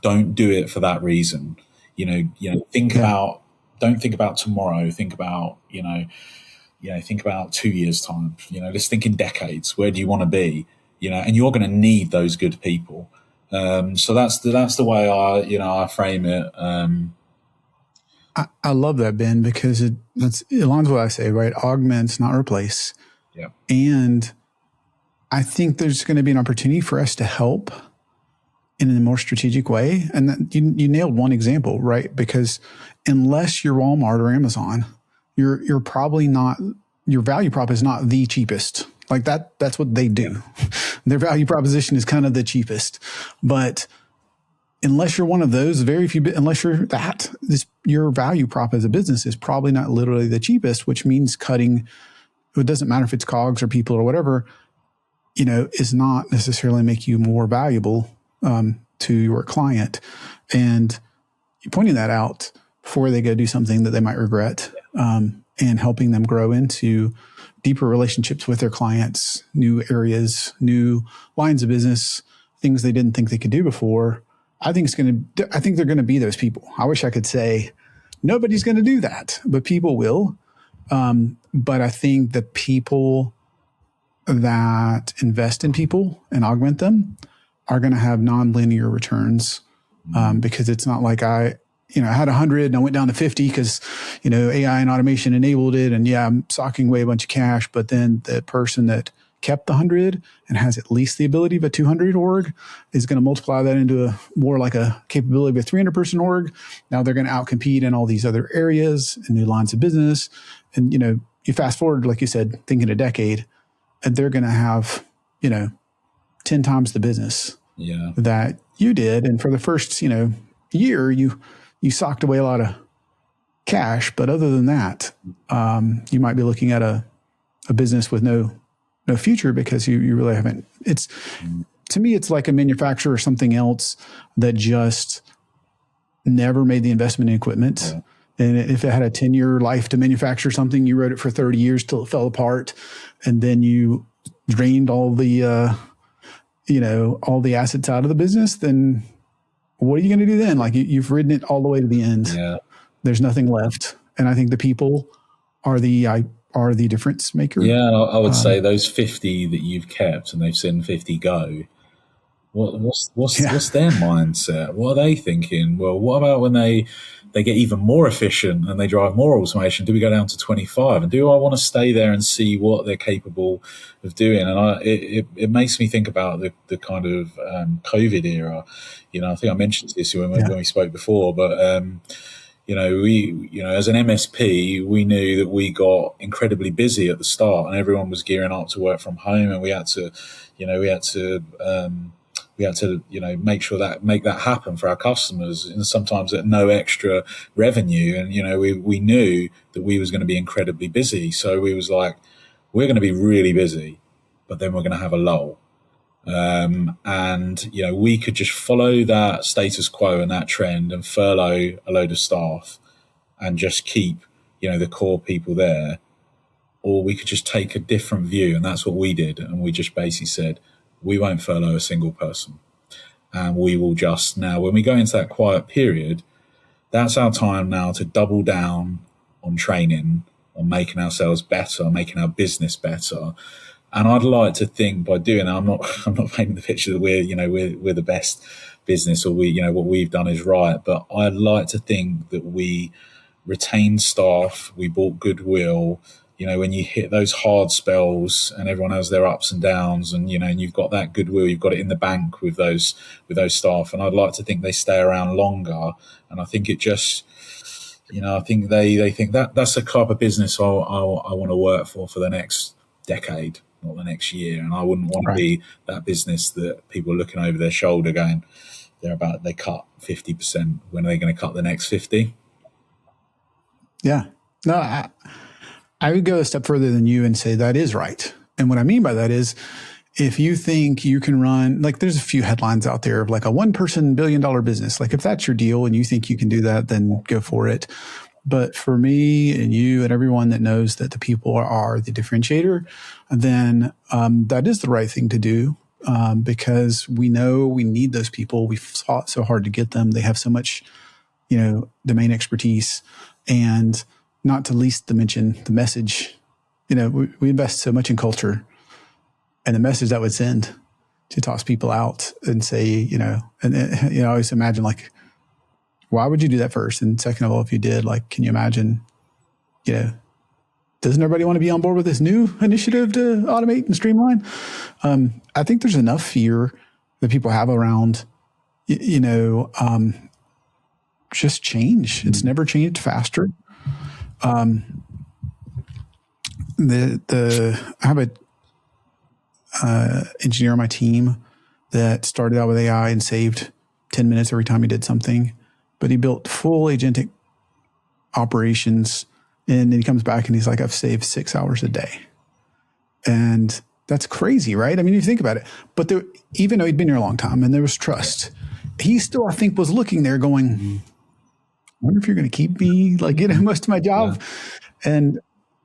don't do it for that reason. Think about, don't think about tomorrow. Think about, think about 2 years time, let's think in decades. Where do you want to be? And you're going to need those good people. So that's the way I frame it. I love that, Ben, because it aligns with what I say, right? Augments, not replace. Yeah. And I think there's going to be an opportunity for us to help in a more strategic way. And that you nailed one example, right? Because unless you're Walmart or Amazon, you're probably not, your value prop is not the cheapest. Like that's what they do. Yeah. Their value proposition is kind of the cheapest. But unless you're one of those, unless you're that, your value prop as a business is probably not literally the cheapest, which means cutting, it doesn't matter if it's COGS or people or whatever, is not necessarily make you more valuable to your client. And you're pointing that out before they go do something that they might regret, and helping them grow into deeper relationships with their clients, new areas, new lines of business, things they didn't think they could do before. I think they're going to be those people. I wish I could say nobody's going to do that, but people will. But I think the people that invest in people and augment them are going to have nonlinear returns, because it's not like I had 100 and I went down to 50 because, AI and automation enabled it. And I'm socking away a bunch of cash. But then the person that kept the 100 and has at least the ability of a 200 org is going to multiply that into more like a capability of a 300 person org. Now they're going to outcompete in all these other areas and new lines of business. And, you fast forward, like you said, thinking a decade, and they're going to have, 10 times the business that you did. And for the first, year, you socked away a lot of cash. But other than that, you might be looking at a business with no future because you really haven't. To me, it's like a manufacturer or something else that just never made the investment in equipment. Yeah. And if it had a 10-year life to manufacture something, you wrote it for 30 years till it fell apart. And then you drained all the, all the assets out of the business, then what are you going to do then? Like you've ridden it all the way to the end. Yeah. There's nothing left. And I think the people are the difference maker. Yeah, I would say those 50 that you've kept and they've seen 50 go, what's their mindset? What are they thinking? Well, what about when they get even more efficient and they drive more automation? Do we go down to 25? And do I want to stay there and see what they're capable of doing? And it makes me think about the kind of COVID era. I think I mentioned this when we spoke before, but we as an MSP, we knew that we got incredibly busy at the start, and everyone was gearing up to work from home, and we had to make that happen for our customers, and sometimes at no extra revenue. And we knew that we was going to be incredibly busy, so we was like, we're going to be really busy, but then we're going to have a lull. And we could just follow that status quo and that trend and furlough a load of staff and just keep the core people there, or we could just take a different view, and that's what we did. And we just basically said, we won't furlough a single person, and we will just, now when we go into that quiet period, that's our time now to double down on training, on making ourselves better, making our business better. And I'd like to think by doing that, I'm not painting the picture that we're the best business, or what we've done is right, but I'd like to think that we retained staff, we bought goodwill. When you hit those hard spells and everyone has their ups and downs, and and you've got that goodwill, you've got it in the bank with those staff, and I'd like to think they stay around longer. And I think it just, I think they think that's the type of business I want to work for the next decade, not the next year. And I wouldn't want to be that business that people are looking over their shoulder going, they cut 50%. When are they going to cut the next 50? Yeah. No, I would go a step further than you and say that is right. And what I mean by that is if you think you can run, like there's a few headlines out there of like a one-person $1 billion business. Like if that's your deal and you think you can do that, then go for it. But for me and you and everyone that knows that the people are the differentiator, then that is the right thing to do, because we know we need those people. We've fought so hard to get them. They have so much, domain expertise, and not to least to mention the message. We invest so much in culture, and the message that would send to toss people out and say, I always imagine like, why would you do that first? And second of all, if you did, like, can you imagine, doesn't everybody want to be on board with this new initiative to automate and streamline? I think there's enough fear that people have around, just change. It's never changed faster. I have a engineer on my team that started out with AI and saved 10 minutes every time he did something, but he built full agentic operations, and then he comes back and he's like, I've saved 6 hours a day. And that's crazy, right? I mean, if you think about it, but even though he'd been here a long time and there was trust, he still, I think, was looking there going, I wonder if you're going to keep me, like, most of my job. Yeah.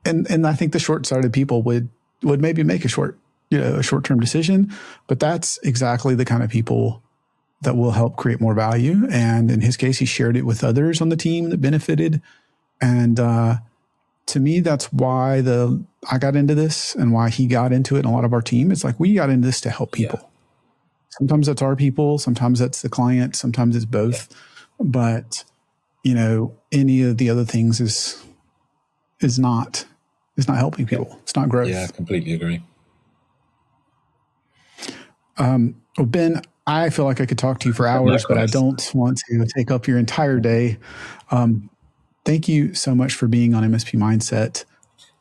And I think the short-sighted people would maybe make a short-term decision, but that's exactly the kind of people that will help create more value. And in his case, he shared it with others on the team that benefited. And to me, that's why I got into this and why he got into it. And a lot of our team, it's like, we got into this to help people. Yeah. Sometimes that's our people. Sometimes that's the client. Sometimes it's both. Yeah. But, any of the other things is not helping people. Yeah. It's not growth. Yeah, I completely agree. Well, Ben, I feel like I could talk to you for hours, but I don't want to take up your entire day. Thank you so much for being on MSP Mindset.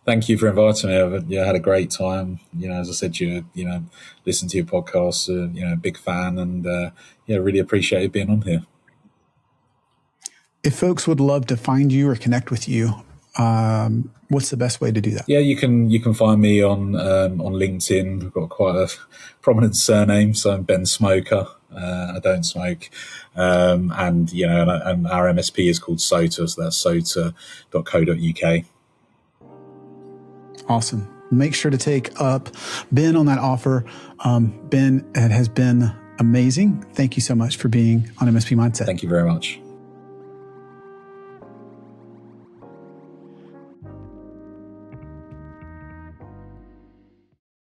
Thank you for inviting me. I had a great time. As I said, listen to your podcast, big fan, and really appreciated being on here. If folks would love to find you or connect with you, what's the best way to do that? Yeah, you can find me on LinkedIn. I've got quite a prominent surname, so I'm Ben Smoker. I don't smoke, and our MSP is called Sota, so that's sota.co.uk. Awesome. Make sure to take up Ben on that offer. Ben, it has been amazing. Thank you so much for being on MSP Mindset. Thank you very much.